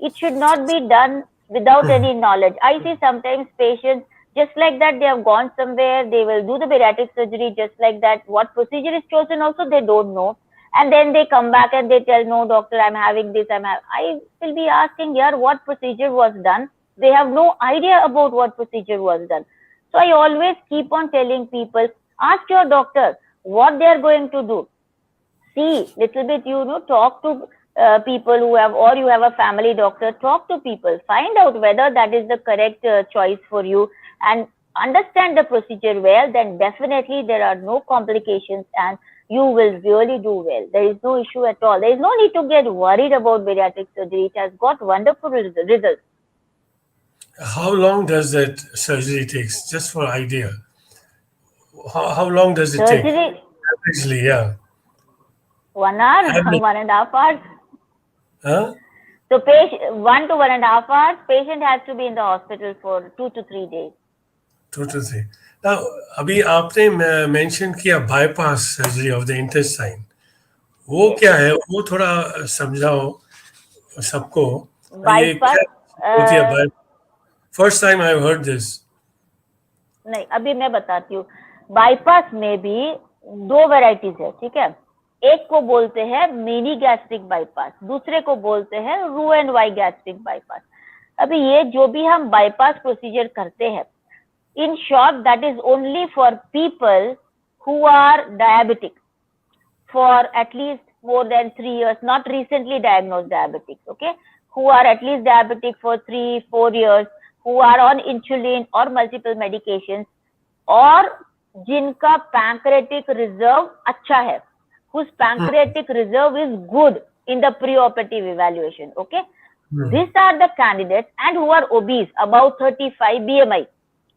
it should not be done without any knowledge. I see sometimes patients just like that, they have gone somewhere, they will do the bariatric surgery just like that. What procedure is chosen also they don't know. And then they come back and they tell, no doctor, I'm having this, I will be asking here what procedure was done. They have no idea about what procedure was done. So I always keep on telling people, ask your doctor what they are going to do. See, little bit, talk to people who have, or you have a family doctor, talk to people, find out whether that is the correct choice for you and understand the procedure well, then definitely there are no complications and you will really do well. There is no issue at all. There is no need to get worried about bariatric surgery. It has got wonderful results. How long does that surgery take? Just for idea. How long does it take? Averagely, yeah. 1 hour, 1.5 hours. Huh? So 1 to 1.5 hours, patient has to be in the hospital for 2 to 3 days. 2 to 3. Now, अभी आपने mention किया bypass surgery of the intestine. वो क्या है? वो थोड़ा समझाओ सबको. Bypass. First time I've heard this. नहीं, अभी मैं बताती हूँ. Bypass में भी 2 varieties है, ठीक है? एक को बोलते हैं मिनी गैस्ट्रिक बाईपास, दूसरे को बोलते हैं Roux-en-Y गैस्ट्रिक बाईपास. अभी ये जो भी हम बाईपास प्रोसीजर करते हैं, in short, that is only for people who are diabetic for at least more than 3 years, not recently diagnosed diabetics, okay? Who are at least diabetic for 3-4 years, who are on insulin or multiple medications, और जिनका pancreatic reserve अच्छा है, whose pancreatic reserve is good in the preoperative evaluation, okay? These are the candidates and who are obese, about 35 BMI.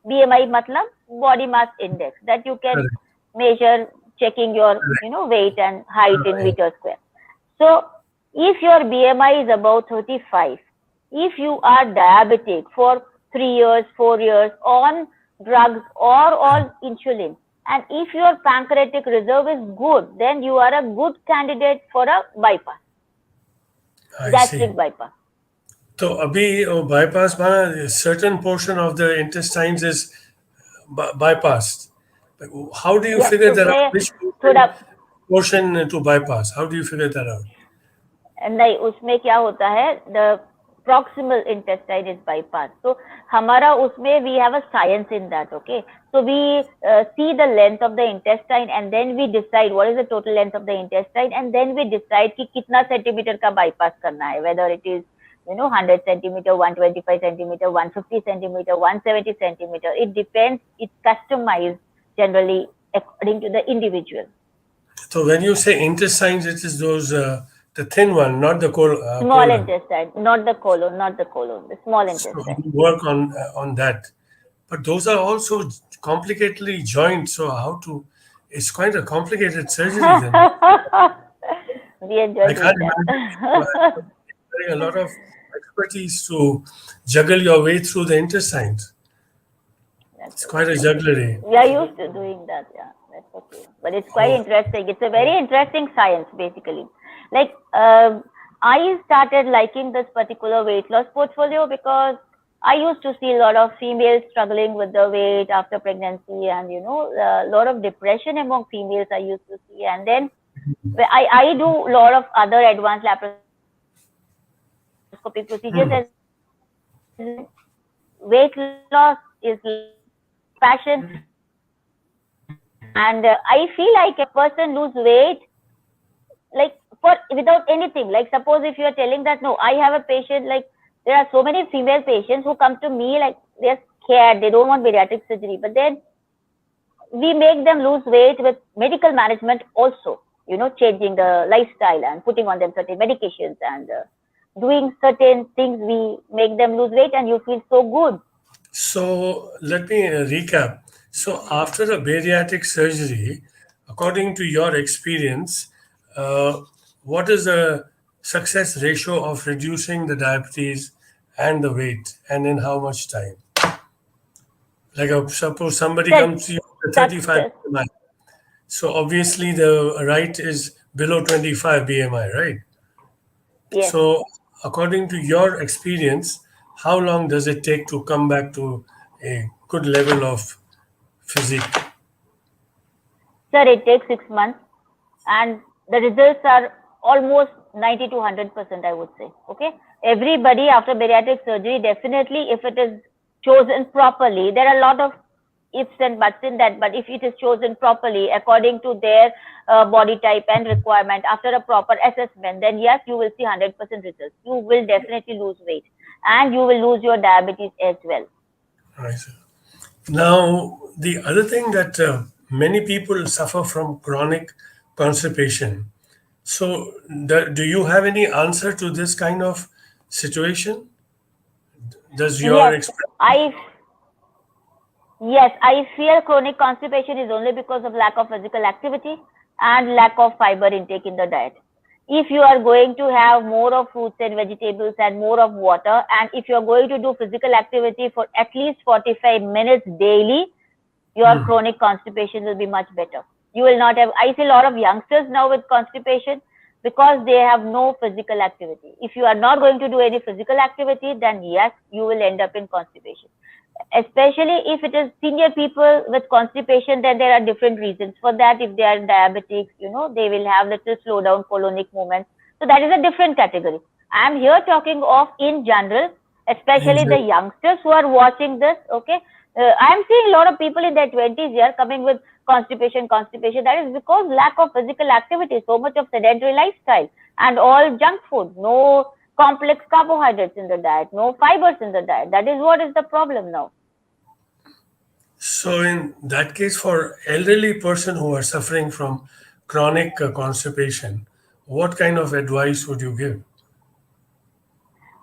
BMI matlab body mass index that you can measure checking your weight and height in meter square. So if your BMI is about 35, if you are diabetic for 3 years, 4 years on drugs or on insulin, and if your pancreatic reserve is good, then you are a good candidate for a bypass, gastric bypass. So abhi bypass माना certain portion of the intestines is bypassed. How do you figure that out? Which portion to bypass? How do you figure that out? नहीं, उसमें क्या होता है, the proximal intestine is bypassed. So हमारा उसमें we have a science in that, okay? So we see the length of the intestine and then we decide what is the total length of the intestine and then we decide कि कितना centimeter का bypass करना है, whether it is 100 centimeter, 125 centimeter, 150 centimeter, 170 centimeter. It depends. It's customized generally according to the individual. So when you say intestines, it is those the thin one, not the Small colon. intestine, not the colon, the small So intestine. you work on that, but those are also complicatedly joined. So how to? It's quite a complicated surgery then. We enjoy I doing can't imagine you that. having a lot of expertise to juggle your way through the intestines. It's quite a jugglery. We are used to doing that, yeah, that's okay. But it's quite interesting. It's a very interesting science, basically. Like, I started liking this particular weight loss portfolio because I used to see a lot of females struggling with the weight after pregnancy, and a lot of depression among females I used to see. And then I do a lot of other advanced laparoscopic procedures as weight loss is passion. And I feel like a person lose weight like for without anything. Like suppose if you are telling that no, I have a patient, like there are so many female patients who come to me like they're scared, they don't want bariatric surgery, but then we make them lose weight with medical management also, changing the lifestyle and putting on them certain medications and doing certain things. We make them lose weight and you feel so good. So let me recap. So after a bariatric surgery, according to your experience, what is the success ratio of reducing the diabetes and the weight, and in how much time? Like suppose somebody comes to you with 35 BMI. So obviously the right is below 25 BMI, right? Yes. So according to your experience, how long does it take to come back to a good level of physique? Sir, it takes 6 months and the results are almost 90 to 100%, I would say. Okay. Everybody after bariatric surgery, definitely if it is chosen properly, there are a lot of ifs and buts in that, but if it is chosen properly according to their body type and requirement after a proper assessment, then yes, you will see 100% results. You will definitely lose weight and you will lose your diabetes as well. Right, sir. Now, the other thing that many people suffer from chronic constipation. So, do you have any answer to this kind of situation? Does your experience? Yes, I fear chronic constipation is only because of lack of physical activity and lack of fiber intake in the diet. If you are going to have more of fruits and vegetables and more of water, and if you are going to do physical activity for at least 45 minutes daily, your chronic constipation will be much better. You will not have, I see a lot of youngsters now with constipation because they have no physical activity. If you are not going to do any physical activity, then yes, you will end up in constipation. Especially if it is senior people with constipation, then there are different reasons for that. If they are diabetics, they will have little slow down colonic movements. So that is a different category. I am here talking of in general, especially the youngsters who are watching this. Okay, I am seeing a lot of people in their 20s here coming with constipation. That is because lack of physical activity, so much of sedentary lifestyle and all junk food, no complex carbohydrates in the diet, no fibers in the diet. That is what is the problem now. So in that case, for elderly person who are suffering from chronic constipation, what kind of advice would you give?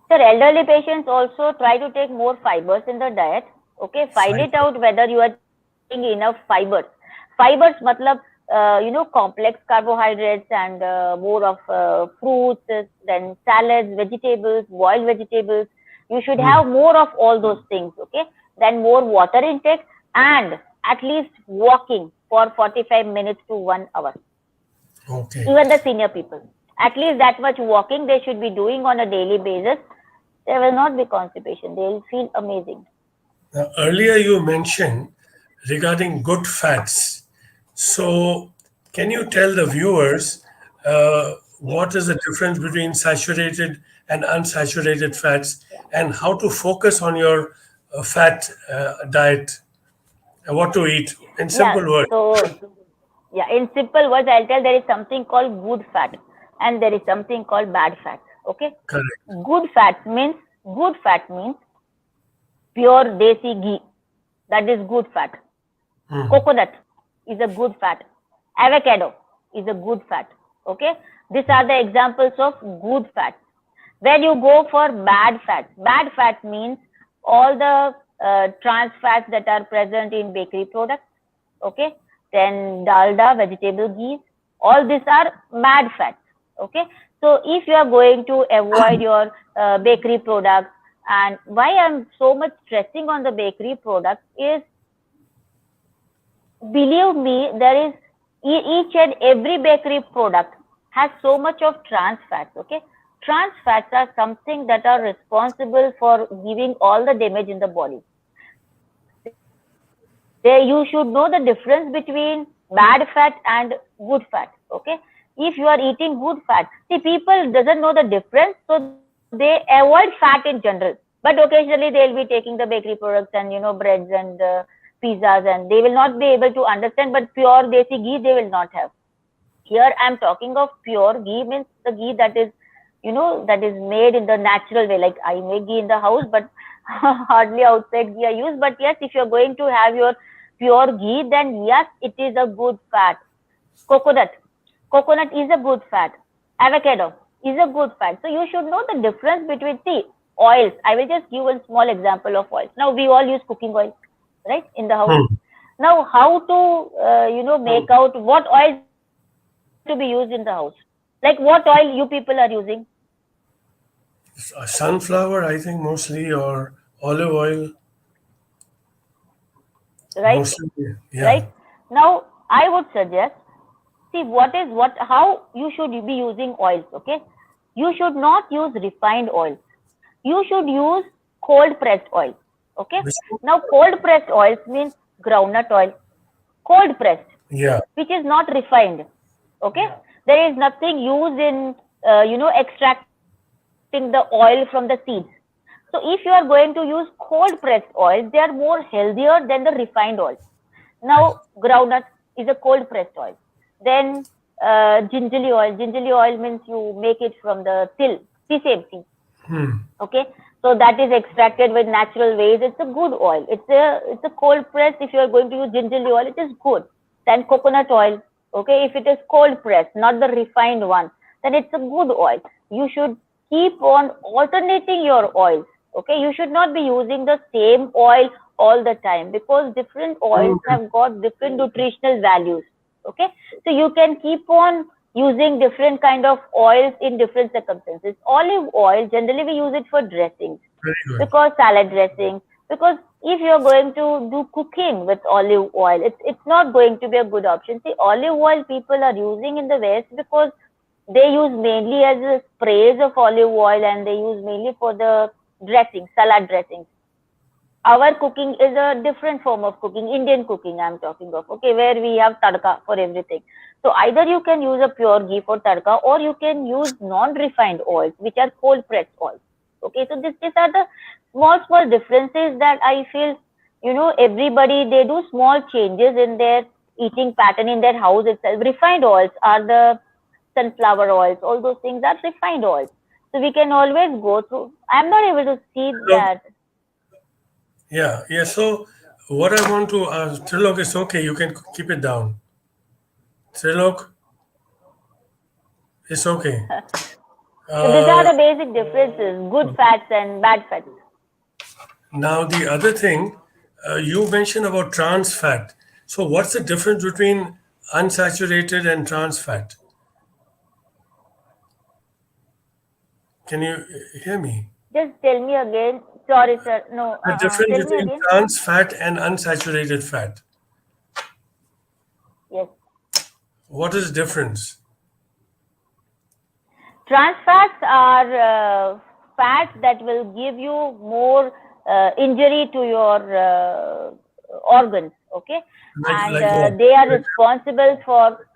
Sir, elderly patients also try to take more fibers in the diet. Okay, find it out whether you are taking enough fibers. Fibers, matlab, complex carbohydrates and more of fruits, then salads, vegetables, boiled vegetables. You should have more of all those things, okay? Then more water intake and at least walking for 45 minutes to 1 hour. Okay. Even the senior people. At least that much walking they should be doing on a daily basis. There will not be constipation. They will feel amazing. Now, earlier you mentioned regarding good fats. So, can you tell the viewers what is the difference between saturated and unsaturated fats, and how to focus on your fat diet, and what to eat in simple words? So, in simple words, I'll tell there is something called good fat and there is something called bad fat. Okay. Correct. Good fat means pure desi ghee. That is good fat. Coconut is a good fat. Avocado is a good fat. Okay. These are the examples of good fat. When you go for bad fat means all the trans fats that are present in bakery products. Okay. Then dalda, vegetable ghee, all these are bad fats. Okay. So if you are going to avoid your bakery products, and why I'm so much stressing on the bakery products is, believe me, there is each and every bakery product has so much of trans fats. Okay. Trans fats are something that are responsible for giving all the damage in the body. There you should know the difference between bad fat and good fat. Okay. If you are eating good fat, see, people doesn't know the difference, so they avoid fat in general. But occasionally they'll be taking the bakery products and breads and pizzas, and they will not be able to understand. But pure desi ghee they will not have. Here I'm talking of pure ghee, means the ghee that is that is made in the natural way. Like I make ghee in the house, but hardly outside ghee I use. But yes, if you're going to have your pure ghee, then yes, it is a good fat. Coconut is a good fat. Avocado is a good fat. So you should know the difference between, see, oils. I will just give one small example of oils. Now we all use cooking oil, right, in the house. Now how to make out what oil to be used in the house? Like what oil you people are using? Sunflower, I think, mostly, or olive oil. Right. Mostly, yeah. Right. Now I would suggest, see, how you should be using oils. Okay. You should not use refined oils. You should use cold pressed oil. Okay. Now cold pressed oils means groundnut oil, cold pressed, Yeah. which is not refined. Okay. There is nothing used in extracting the oil from the seeds. So if you are going to use cold pressed oils, they are more healthier than the refined oils. Now groundnut is a cold pressed oil. Then gingerly oil means you make it from the sesame seed. Okay, so that is extracted with natural ways. It's a good oil. It's a cold press. If you are going to use gingerly oil, it is good. Then coconut oil. Okay, if it is cold pressed, not the refined one, then it's a good oil. You should keep on alternating your oils. Okay, you should not be using the same oil all the time, because different oils have got different nutritional values. Okay, so you can keep on using different kind of oils in different circumstances. Olive oil, generally we use it for dressings, because salad dressing. Because if you're going to do cooking with olive oil, it's not going to be a good option. See, olive oil people are using in the West because they use mainly as a sprays of olive oil, and they use mainly for the dressing, salad dressings. Our cooking is a different form of cooking, Indian cooking I'm talking of, okay, where we have tadka for everything. So either you can use a pure ghee for tadka, or you can use non-refined oils, which are cold pressed oils. Okay, so these are the small differences that I feel, everybody, they do small changes in their eating pattern in their house itself. Refined oils are the sunflower oils, all those things are refined oils. So we can always go through. I'm not able to see that. Yeah. So what I want to ask, Trilok, is okay, you can keep it down. Trilok, it's okay. So these are the basic differences, good fats and bad fats. Now the other thing, you mentioned about trans fat. So what's the difference between unsaturated and trans fat? Can you hear me? Just tell me again. Sorry, sir. No. The difference Tell me between again. trans fat and unsaturated fat. Yes. What is the difference? Trans fats are fats that will give you more injury to your organs. Okay, and they are responsible for.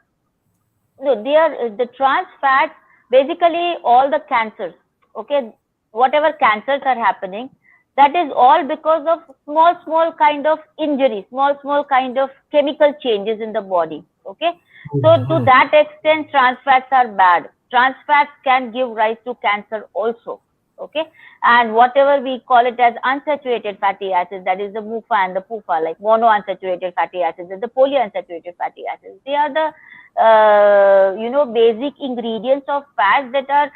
No, they are the trans fats. Basically, all the cancers. Okay, whatever cancers are happening, that is all because of small kind of injury, small kind of chemical changes in the body. Okay, so to that extent, trans fats are bad. trans fats can give rise to cancer also. Okay, and whatever we call it as unsaturated fatty acids, that is the MUFA and the PUFA, like monounsaturated fatty acids and the polyunsaturated fatty acids, they are the basic ingredients of fats that are,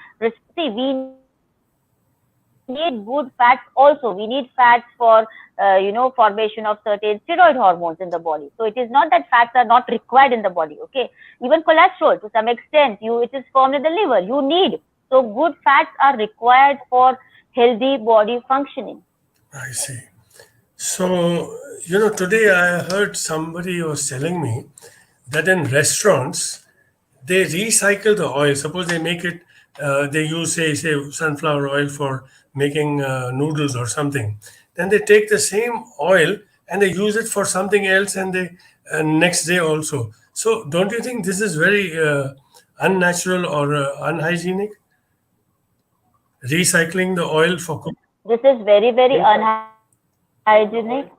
see, we need good fats also. We need fats for formation of certain steroid hormones in the body. So it is not that fats are not required in the body. Okay, even cholesterol to some extent, it is formed in the liver. You need, so good fats are required for healthy body functioning. I see. So, today I heard somebody was telling me that in restaurants, they recycle the oil. Suppose they make it, they use, say, sunflower oil for making noodles or something. Then they take the same oil and they use it for something else, and they next day also. So, don't you think this is very unnatural or unhygienic? Recycling the oil for cooking? This is very, very unhygienic.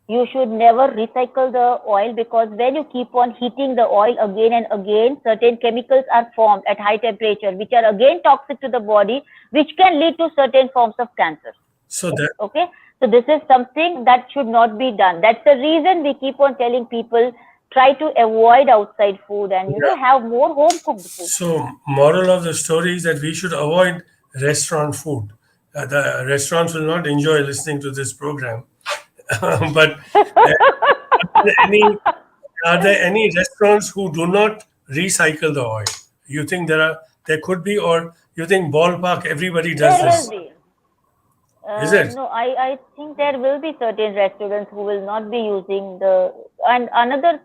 You should never recycle the oil, because when you keep on heating the oil again and again, certain chemicals are formed at high temperature, which are again toxic to the body, which can lead to certain forms of cancer. So this is something that should not be done. That's the reason we keep on telling people, try to avoid outside food and have more home cooked food. So, moral of the story is that we should avoid restaurant food. The restaurants will not enjoy listening to this program. But are there any restaurants who do not recycle the oil? You think there could be, or you think ballpark everybody does There this? will be. Is it? No, I think there will be certain restaurants who will not be using and another,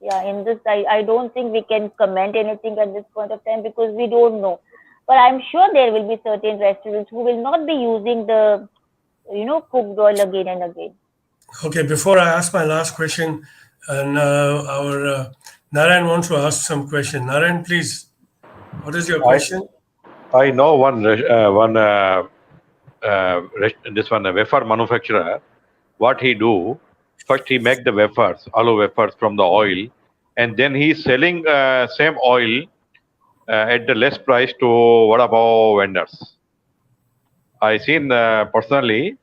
in this, I don't think we can comment anything at this point of time, because we don't know. But I'm sure there will be certain restaurants who will not be using the, cooked oil again and again. Okay, before I ask my last question, our Narayan wants to ask some question. Narayan, please, what is your question? I know this one wafer manufacturer. What he do? First, he make the wafers, aloo wafers from the oil, and then he's selling same oil at the less price to vada pav vendors. I seen personally.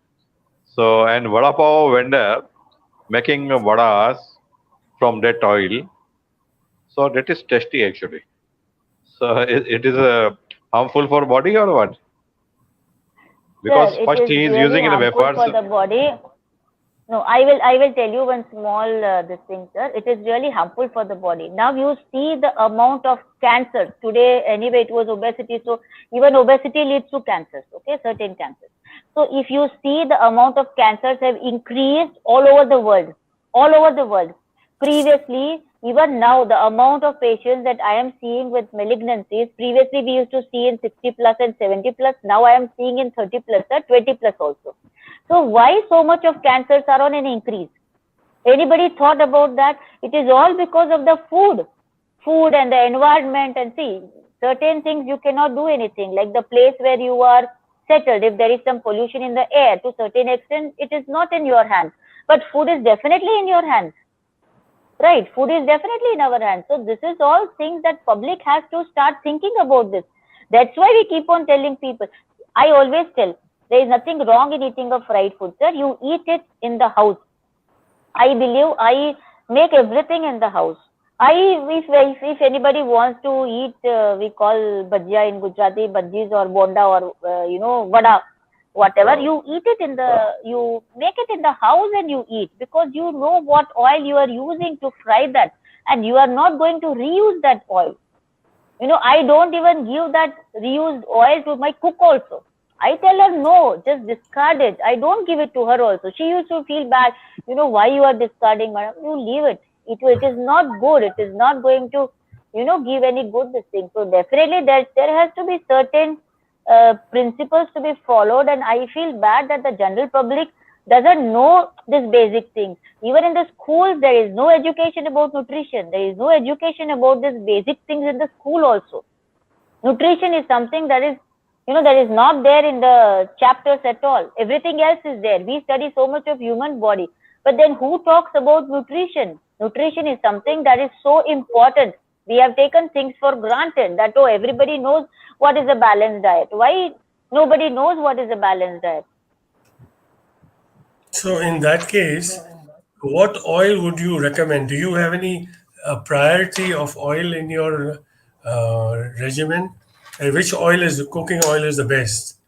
So, and vada pav vendor making vadas from that oil. So that is tasty actually. So it is harmful for body or what? Because Sir, first it is he is really using in the harmful wafers. for the body. No, I will tell you one small this thing, sir. It is really harmful for the body. Now you see the amount of cancer today. Anyway, it was obesity, so even obesity leads to cancers. Okay, certain cancers. So if you see the amount of cancers have increased all over the world, Previously, even now, the amount of patients that I am seeing with malignancies, previously we used to see in 60 plus and 70 plus. Now I am seeing in 30 plus or 20 plus also. So why so much of cancers are on an increase? Anybody thought about that? It is all because of the food and the environment. And see, certain things you cannot do anything, like the place where you are settled. If there is some pollution in the air, to certain extent, it is not in your hands. But food is definitely in your hands. Right, food is definitely in our hands. So this is all things that public has to start thinking about this. That's why we keep on telling people. I always tell, there is nothing wrong in eating a fried food, sir. You eat it in the house. I believe I make everything in the house. If anybody wants to eat, we call bhajia in Gujarati, bhajis or bonda or vada, whatever, you eat it you make it in the house and you eat, because you know what oil you are using to fry that, and you are not going to reuse that oil. I don't even give that reused oil to my cook also. I tell her, no, just discard it. I don't give it to her also. She used to feel bad, why you are discarding, madam? You leave it. It is not good. It is not going to, give any good this thing. So definitely there has to be certain principles to be followed, and I feel bad that the general public doesn't know these basic things. Even in the schools, there is no education about nutrition. There is no education about these basic things in the school also. Nutrition is something that is, that is not there in the chapters at all. Everything else is there. We study so much of human body, but then who talks about nutrition? Nutrition is something that is so important. We have taken things for granted that, oh, everybody knows what is a balanced diet. Why nobody knows what is a balanced diet? So in that case, what oil would you recommend? Do you have any priority of oil in your regimen? And which cooking oil is the best,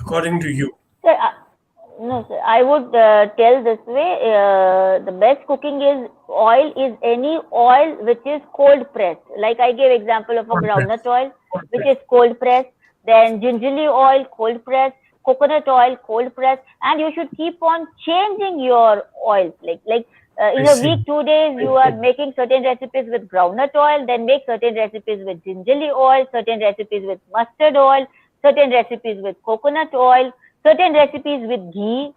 according to you? Sir, no, sir. I would tell this way: the best cooking oil is any oil which is cold pressed. Like I gave example of a groundnut oil, which is cold pressed. Then gingerly oil, cold pressed. Coconut oil, cold pressed. And you should keep on changing your oils. Like in a week, 2 days, you are making certain recipes with groundnut oil. Then make certain recipes with gingerly oil. Certain recipes with mustard oil. Certain recipes with coconut oil. Certain recipes with ghee.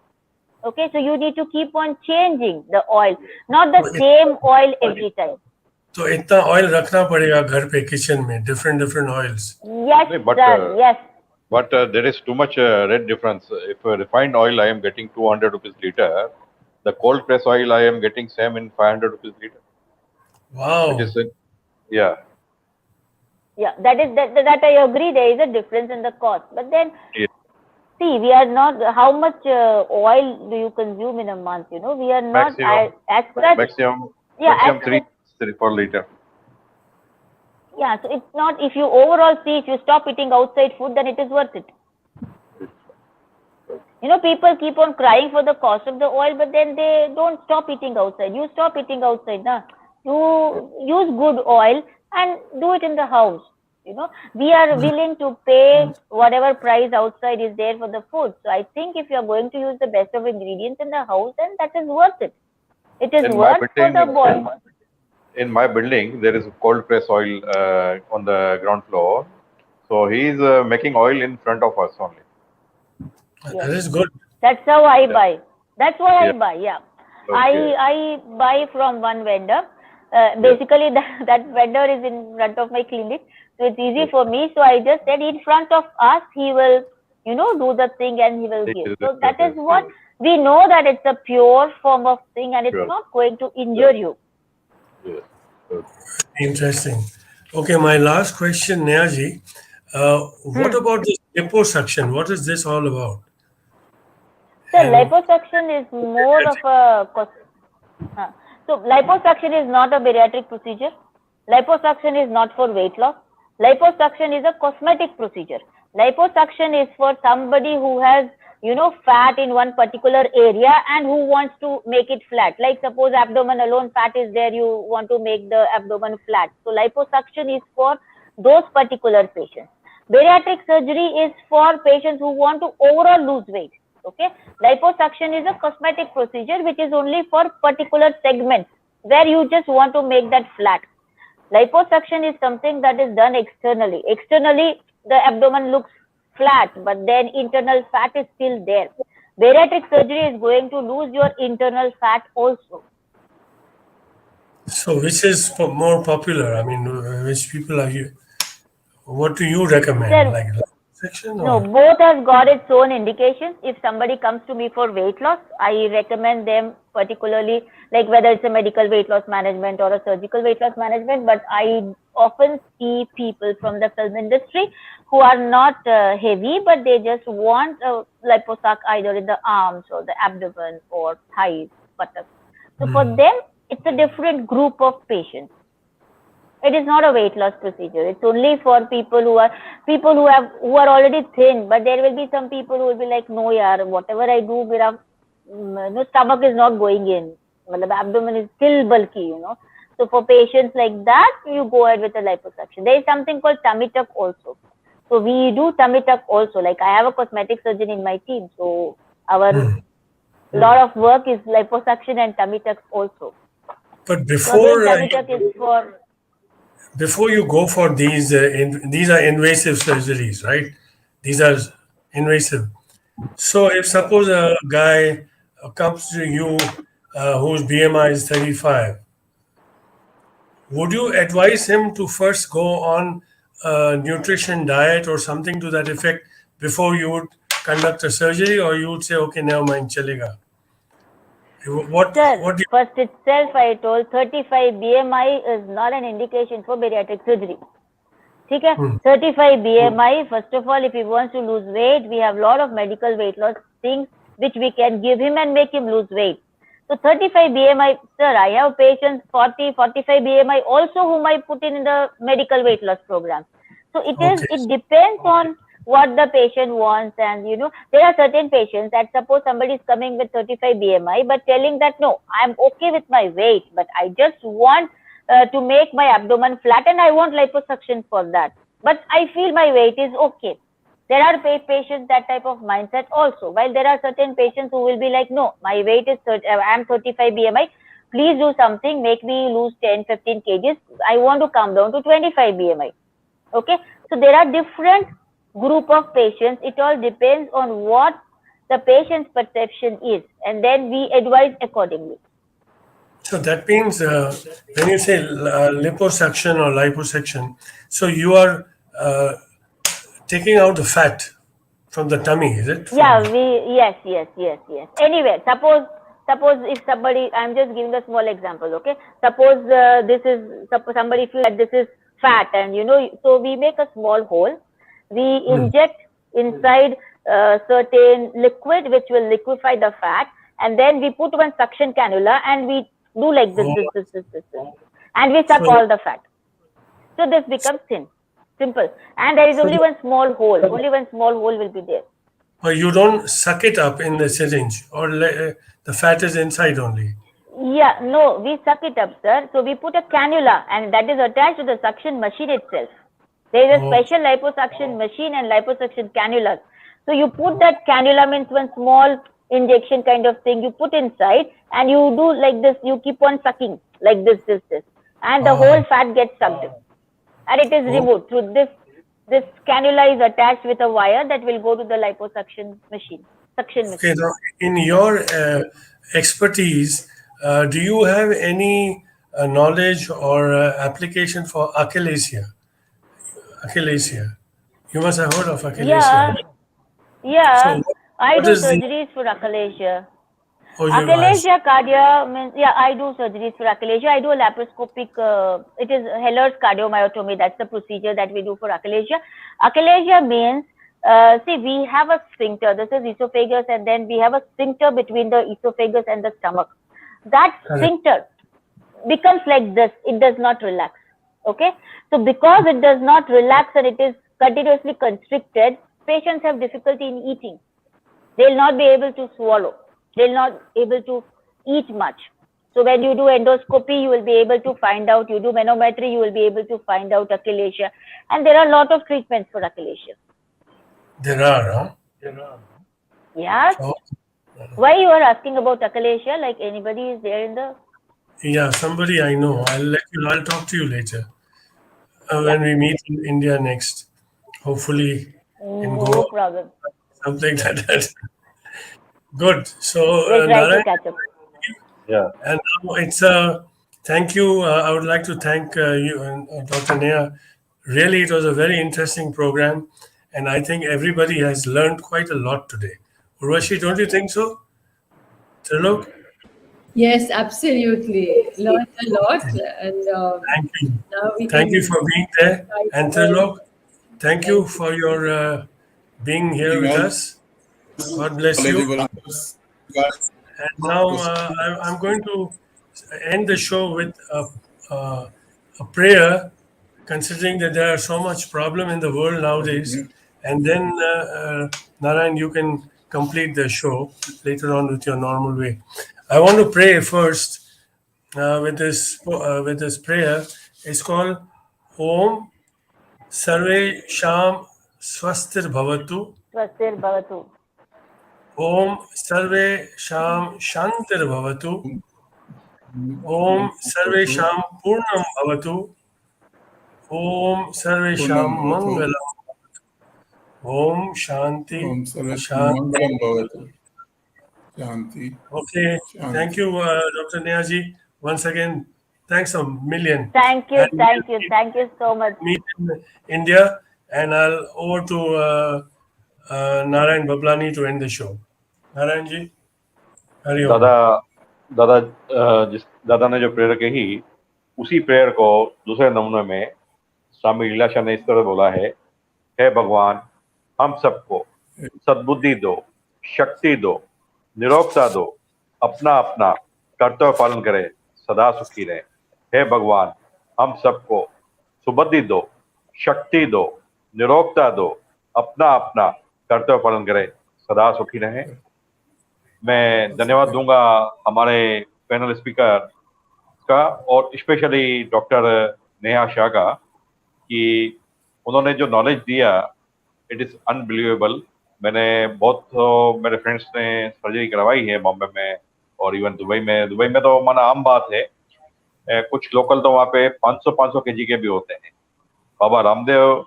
Okay, so you need to keep on changing the oil, not the same oil every time. तो इतना oil रखना पड़ेगा घर पे kitchen में, different oils. Yes, sir. Yes. But there is too much red difference. If refined oil I am getting 200 rupees liter, the cold press oil I am getting same in 500 rupees liter. Wow. Yeah. Yeah, that I agree. There is a difference in the cost, but then see, we are not. How much oil do you consume in a month? You know, we are not maximum 3-4 liter. Yeah, so it's not. If you overall see, if you stop eating outside food, then it is worth it. You know, people keep on crying for the cost of the oil, but then they don't stop eating outside. You stop eating outside, na? You use good oil and do it in the house. You know, we are willing to pay whatever price outside is there for the food. So I think if you are going to use the best of ingredients in the house, then that is worth it. It is worth for the body. In my building, there is cold press oil on the ground floor. So he is making oil in front of us only. That is good. That's how I buy. That's what I buy. Yeah, okay. I buy from one vendor. Basically, that vendor is in front of my clinic, so it's easy for me. So I just said, in front of us, he will, you know, do the thing and he will give. So that is what we know, that it's a pure form of thing and it's not going to injure you. Interesting. Okay, my last question, Nehaji. What about this liposuction? What is this all about? So liposuction is more of a... So liposuction is not a bariatric procedure. Liposuction is not for weight loss. Liposuction is a cosmetic procedure. Liposuction is for somebody who has, you know, fat in one particular area and who wants to make it flat. Like suppose abdomen alone fat is there, you want to make the abdomen flat. So liposuction is for those particular patients. Bariatric surgery is for patients who want to overall lose weight. Okay, liposuction is a cosmetic procedure which is only for particular segments where you just want to make that flat. Liposuction is something that is done externally. Externally, the abdomen looks flat, but then internal fat is still there. Bariatric surgery is going to lose your internal fat also. So which is more popular? I mean, which people are you? What do you recommend? Sir, like liposuction? No, both have got its own indications. If somebody comes to me for weight loss, I recommend them particularly, like whether it's a medical weight loss management or a surgical weight loss management. But I often see people from the film industry who are not heavy, but they just want a liposuction either in the arms or the abdomen or thighs, buttocks. So for them, it's a different group of patients. It is not a weight loss procedure. It's only for people who are already thin. But there will be some people who will be like, no, yaar, whatever I do, no, stomach is not going in. The abdomen is still bulky, you know. So for patients like that, you go ahead with a liposuction. There is something called tummy tuck also. So we do tummy tuck also. Like I have a cosmetic surgeon in my team. So our lot of work is liposuction and tummy tucks also. But before tummy tuck is for... Before you go for these are invasive surgeries, right? These are invasive. So if suppose a guy comes to you whose BMI is 35, would you advise him to first go on a nutrition diet or something to that effect before you would conduct a surgery, or you would say, okay, never mind, chalega? What Sir, do you, first itself I told 35 BMI is not an indication for bariatric surgery. Okay? 35 BMI, first of all, if he wants to lose weight, we have a lot of medical weight loss things which we can give him and make him lose weight. So 35 BMI, sir, I have patients 40, 45 BMI also whom I put in the medical weight loss program. So it depends on what the patient wants. And there are certain patients that suppose somebody is coming with 35 BMI but telling that no, I'm okay with my weight, but I just want to make my abdomen flat and I want liposuction for that. But I feel my weight is okay. There are patients that type of mindset also. While there are certain patients who will be like, no, my weight is I'm 35 BMI. Please do something, make me lose 10, 15 kgs. I want to come down to 25 BMI. Okay, so there are different group of patients. It all depends on what the patient's perception is, and then we advise accordingly. so that means when you say liposuction or liposuction, so you are taking out the fat from the tummy, is it? Yeah, yes. Anyway, suppose if somebody, I'm just giving a small example, okay? Suppose somebody feels that this is fat, and so we make a small hole, we inject inside certain liquid which will liquefy the fat, and then we put one suction cannula and we do like this, and we suck all the fat. So this becomes thin, simple, and there is only one small hole. Only one small hole will be there. Or you don't suck it up in the syringe, or the fat is inside only. Yeah, no, we suck it up, sir. So we put a cannula, and that is attached to the suction machine itself. There is a special liposuction machine and liposuction cannulas. So you put that cannula, means one small injection kind of thing, you put inside, and you do like this. You keep on sucking like this, and the whole fat gets sucked, and it is removed through this. This cannula is attached with a wire that will go to the liposuction machine. Okay, now in your expertise, do you have any knowledge or application for achalasia? Achalasia. You must have heard of achalasia. Yeah. So I what do is the- surgeries for achalasia. Oh, you Achalasia cardia means, yeah, I do surgeries for achalasia. I do a laparoscopic, it is Heller's cardiomyotomy. That's the procedure that we do for achalasia. Achalasia means, see, we have a sphincter. This is esophagus, and then we have a sphincter between the esophagus and the stomach. That sphincter becomes like this. It does not relax. Okay? So because it does not relax and it is continuously constricted, patients have difficulty in eating. They'll not be able to swallow. They'll not able to eat much. So when you do endoscopy, you will be able to find out. You do manometry, you will be able to find out achalasia. And there are a lot of treatments for achalasia. There are, huh? Yes. Oh. Why you are asking about achalasia? Like anybody is there in the... Yeah, somebody I know. I'll talk to you later when we meet in India next. Hopefully in Goa. No problem. Something like that. Good. So We'll try Narayan, to catch up. Yeah. and now it's thank you. I would like to thank you, Dr. Neha. Really, it was a very interesting program, and I think everybody has learned quite a lot today. Urvashi, don't you think so? Trilok? Yes, absolutely. Learned a lot. And Thank you. now we Thank you can for being there. And Trilok, thank you for your being here with us. God bless you. Knowledgeable answers. Guys, And now I'm going to end the show with a prayer, considering that there are so much problem in the world nowadays. And then, Narayan, you can complete the show later on with your normal way. I want to pray first with this prayer. It's called Om Sarve Sham Swastir Bhavatu. Swastir Bhavatu. Om Sarve Sham Shantir Bhavatu. Om Sarve Sham Purnam Bhavatu. Om Sarve Sham Mangalam. Om Shanti. Om Sarve Shanti. Mangalam Bhavatu. Shanti. Okay. Shanti. Thank you, Dr. Nehaji. Once again, thanks a million. Thank you, And thank you so much. Meet in India, and I'll over to Narayan Bablani to end the show. Narayanji, Hari Om. Dada, जिस दादा ने जो prayer कही, उसी prayer को दूसरे नमूने में स्वामी लीलाशाह ने इस तरह बोला है, हे भगवान, हम सबको सद्बुद्धि दो, शक्ति दो, निरोगता दो, अपना अपना कर्तव्य पालन करें, सदा सुखी रहे। हे भगवान, हम सबको सुबुद्धि दो, शक्ति दो, निरोगता दो, अपना अपना कर्तव्य पालन करें, सदा सुखी रहें। मैं धन्यवाद दूंगा हमारे पैनल स्पीकर का और स्पेशली डॉक्टर नेहा शाह का कि उन्होंने जो नॉलेज दिया, इट इज़ अनबिलीवेबल। मैंने बहुत मेरे फ्रेंड्स ने सर्जरी करवाई है बॉम्बे में और इवन दुबई में। दुबई में तो माना आम बात है, कुछ लोकल तो वहाँ पे 500 केजी के भी होते हैं। बाबा रामदेव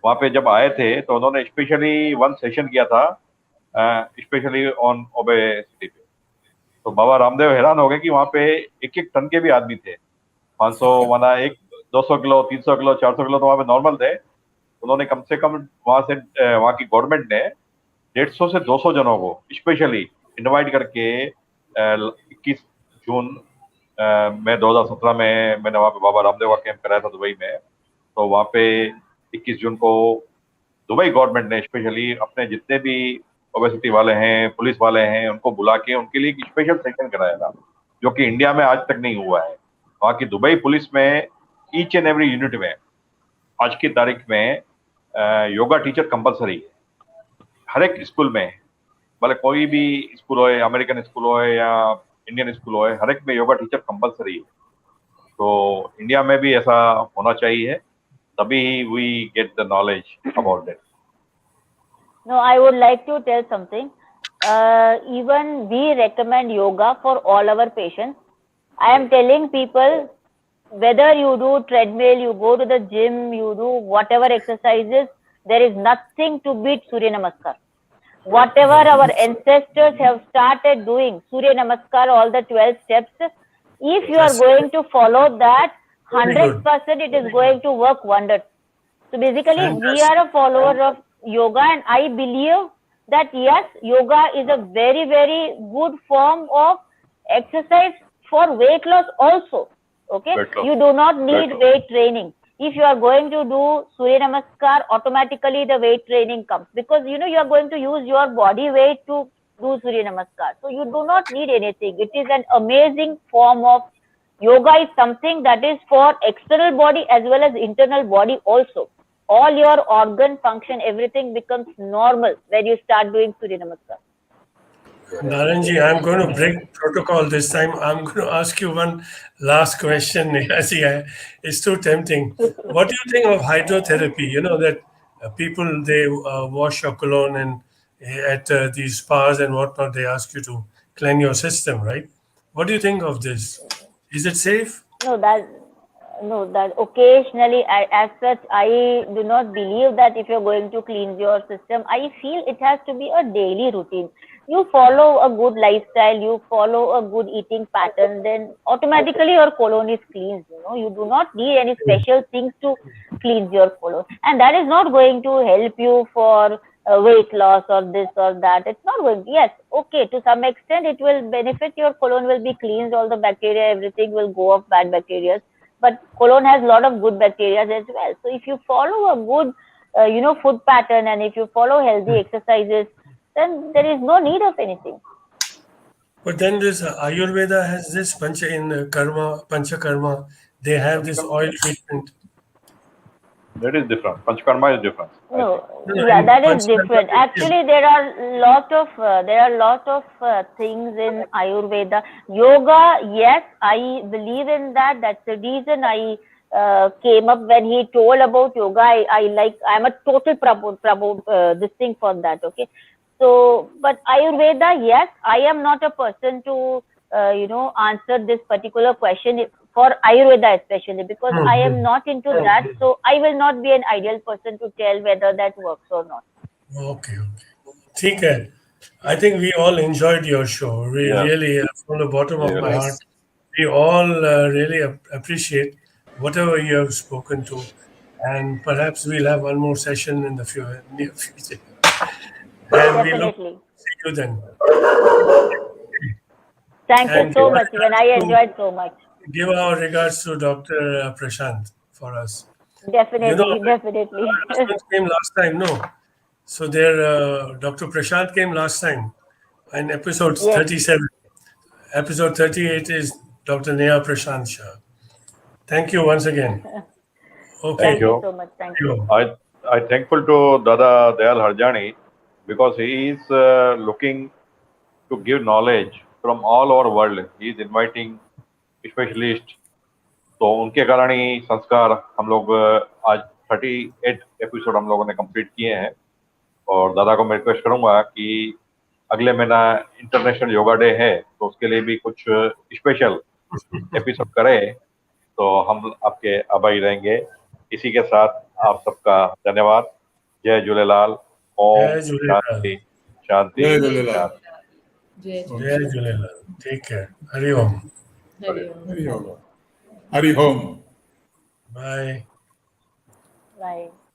वहाँ पे जब आए थे तो उन्होंने स्पेशली वन सेशन किया था, स्पेशली ऑन ओबेसिटी पे। तो बाबा रामदेव हैरान हो गए कि वहाँ पे एक एक टन के भी आदमी थे। 500 माना एक 200 किलो, 300 किलो, 400 किलो तो वहाँ पे नॉर्मल थे। उन्होंने कम से कम वहाँ की गवर्नमेंट ने 150 से 200 जनों को स्पेशली इनवाइट करके 21 जून में 2017 में मैंने वहाँ पे बाबा रामदेव का कैंप कराया था दुबई में। तो वहाँ पे 21 जून को दुबई गवर्नमेंट ने स्पेशली अपने जितने भी ओबेसिटी वाले हैं, पुलिस वाले हैं, उनको बुला के उनके लिए एक स्पेशल सेशन कराया था, जो कि इंडिया में आज तक नहीं हुआ है। वहाँ की दुबई पुलिस में ईच एंड एवरी यूनिट में आज की तारीख में योगा टीचर कंपलसरी है, हर एक स्कूल में, भले कोई भी स्कूल हो, अमेरिकन स्कूल हो या इंडियन स्कूल हो, हर एक में योगा टीचर कंपलसरी है। तो इंडिया में भी ऐसा होना चाहिए, तभी we get the knowledge about it. No, I would like to tell something. Even we recommend yoga for all our patients. I am telling people, whether you do treadmill, you go to the gym, you do whatever exercises, there is nothing to beat Surya Namaskar. Whatever our ancestors have started doing, Surya Namaskar, all the 12 steps, if you are going to follow that, 100% it is going to work wonders. So basically, we are a follower of yoga, and I believe that yes, yoga is a very, very good form of exercise for weight loss also. Okay, you do not need weight training. If you are going to do Surya Namaskar, automatically the weight training comes, because you know you are going to use your body weight to do Surya Namaskar. So you do not need anything. It is an amazing form of yoga. Is something that is for external body as well as internal body also. All your organ function, everything becomes normal when you start doing Surya Namaskar. Naranji, I'm going to break protocol this time. I'm going to ask you one last question. It's too tempting. What do you think of hydrotherapy? You know that people, they wash your colon and at these spas and whatnot, they ask you to cleanse your system, right? What do you think of this? Is it safe? No, that occasionally, as such, I do not believe that if you're going to cleanse your system, I feel it has to be a daily routine. You follow a good lifestyle, you follow a good eating pattern, then automatically your colon is cleansed. You know, you do not need any special things to cleanse your colon, and that is not going to help you for weight loss or this or that. It's not going to, yes, okay, to some extent it will benefit. Your colon will be cleansed, all the bacteria, everything will go off, bad bacteria. But colon has a lot of good bacteria as well. So if you follow a good, food pattern, and if you follow healthy exercises, then there is no need of anything. But then this Ayurveda has this Panchakarma, they have this oil treatment. That is different. Panchakarma is different. No, yeah, that is different. Actually, there are lot of things in Ayurveda. Yoga, yes, I believe in that. That's the reason I came up when he told about yoga. I'm a total this thing for that. Okay, so but Ayurveda, yes, I am not a person to answer this particular question for Ayurveda especially, because I am not into that, so I will not be an ideal person to tell whether that works or not. Okay. ठीक है. I think we all enjoyed your show. We really, from the bottom of my heart, we all really appreciate whatever you have spoken to, and perhaps we'll have one more session in the near future. And we look to see you then. Thank you And so much. Even I enjoyed so much. give our regards to Dr. Prashant for us. Definitely, definitely. Husband came last time, no? So Dr. Prashant came last time in episode Yes. 37. Episode 38 is Dr. Neha Prashant Shah. Thank you once again. Okay. Thank Thank you you. so much. Thank you. I thankful to Dada Dayal Harjani because he is looking to give knowledge from all over world. He is inviting specialists. तो उनके कारण ही संस्कार हम लोग आज 38 episode हम लोगों ने कंप्लीट किए हैं और दादा को मैं रिक्वेस्ट करूंगा कि अगले महीना इंटरनेशनल योगा डे है तो उसके लिए भी कुछ स्पेशल एपिसोड करें तो हम आपके आभारी रहेंगे। इसी के साथ आप सबका धन्यवाद। जय झूलेलाल। ओम जय झूलेलाल। शांति शांति जय झूलेलाल। शांति। जय Jhulelal. Take care. Hari Om. Hari Om. Hari Om. Hari Om. Bye. Bye.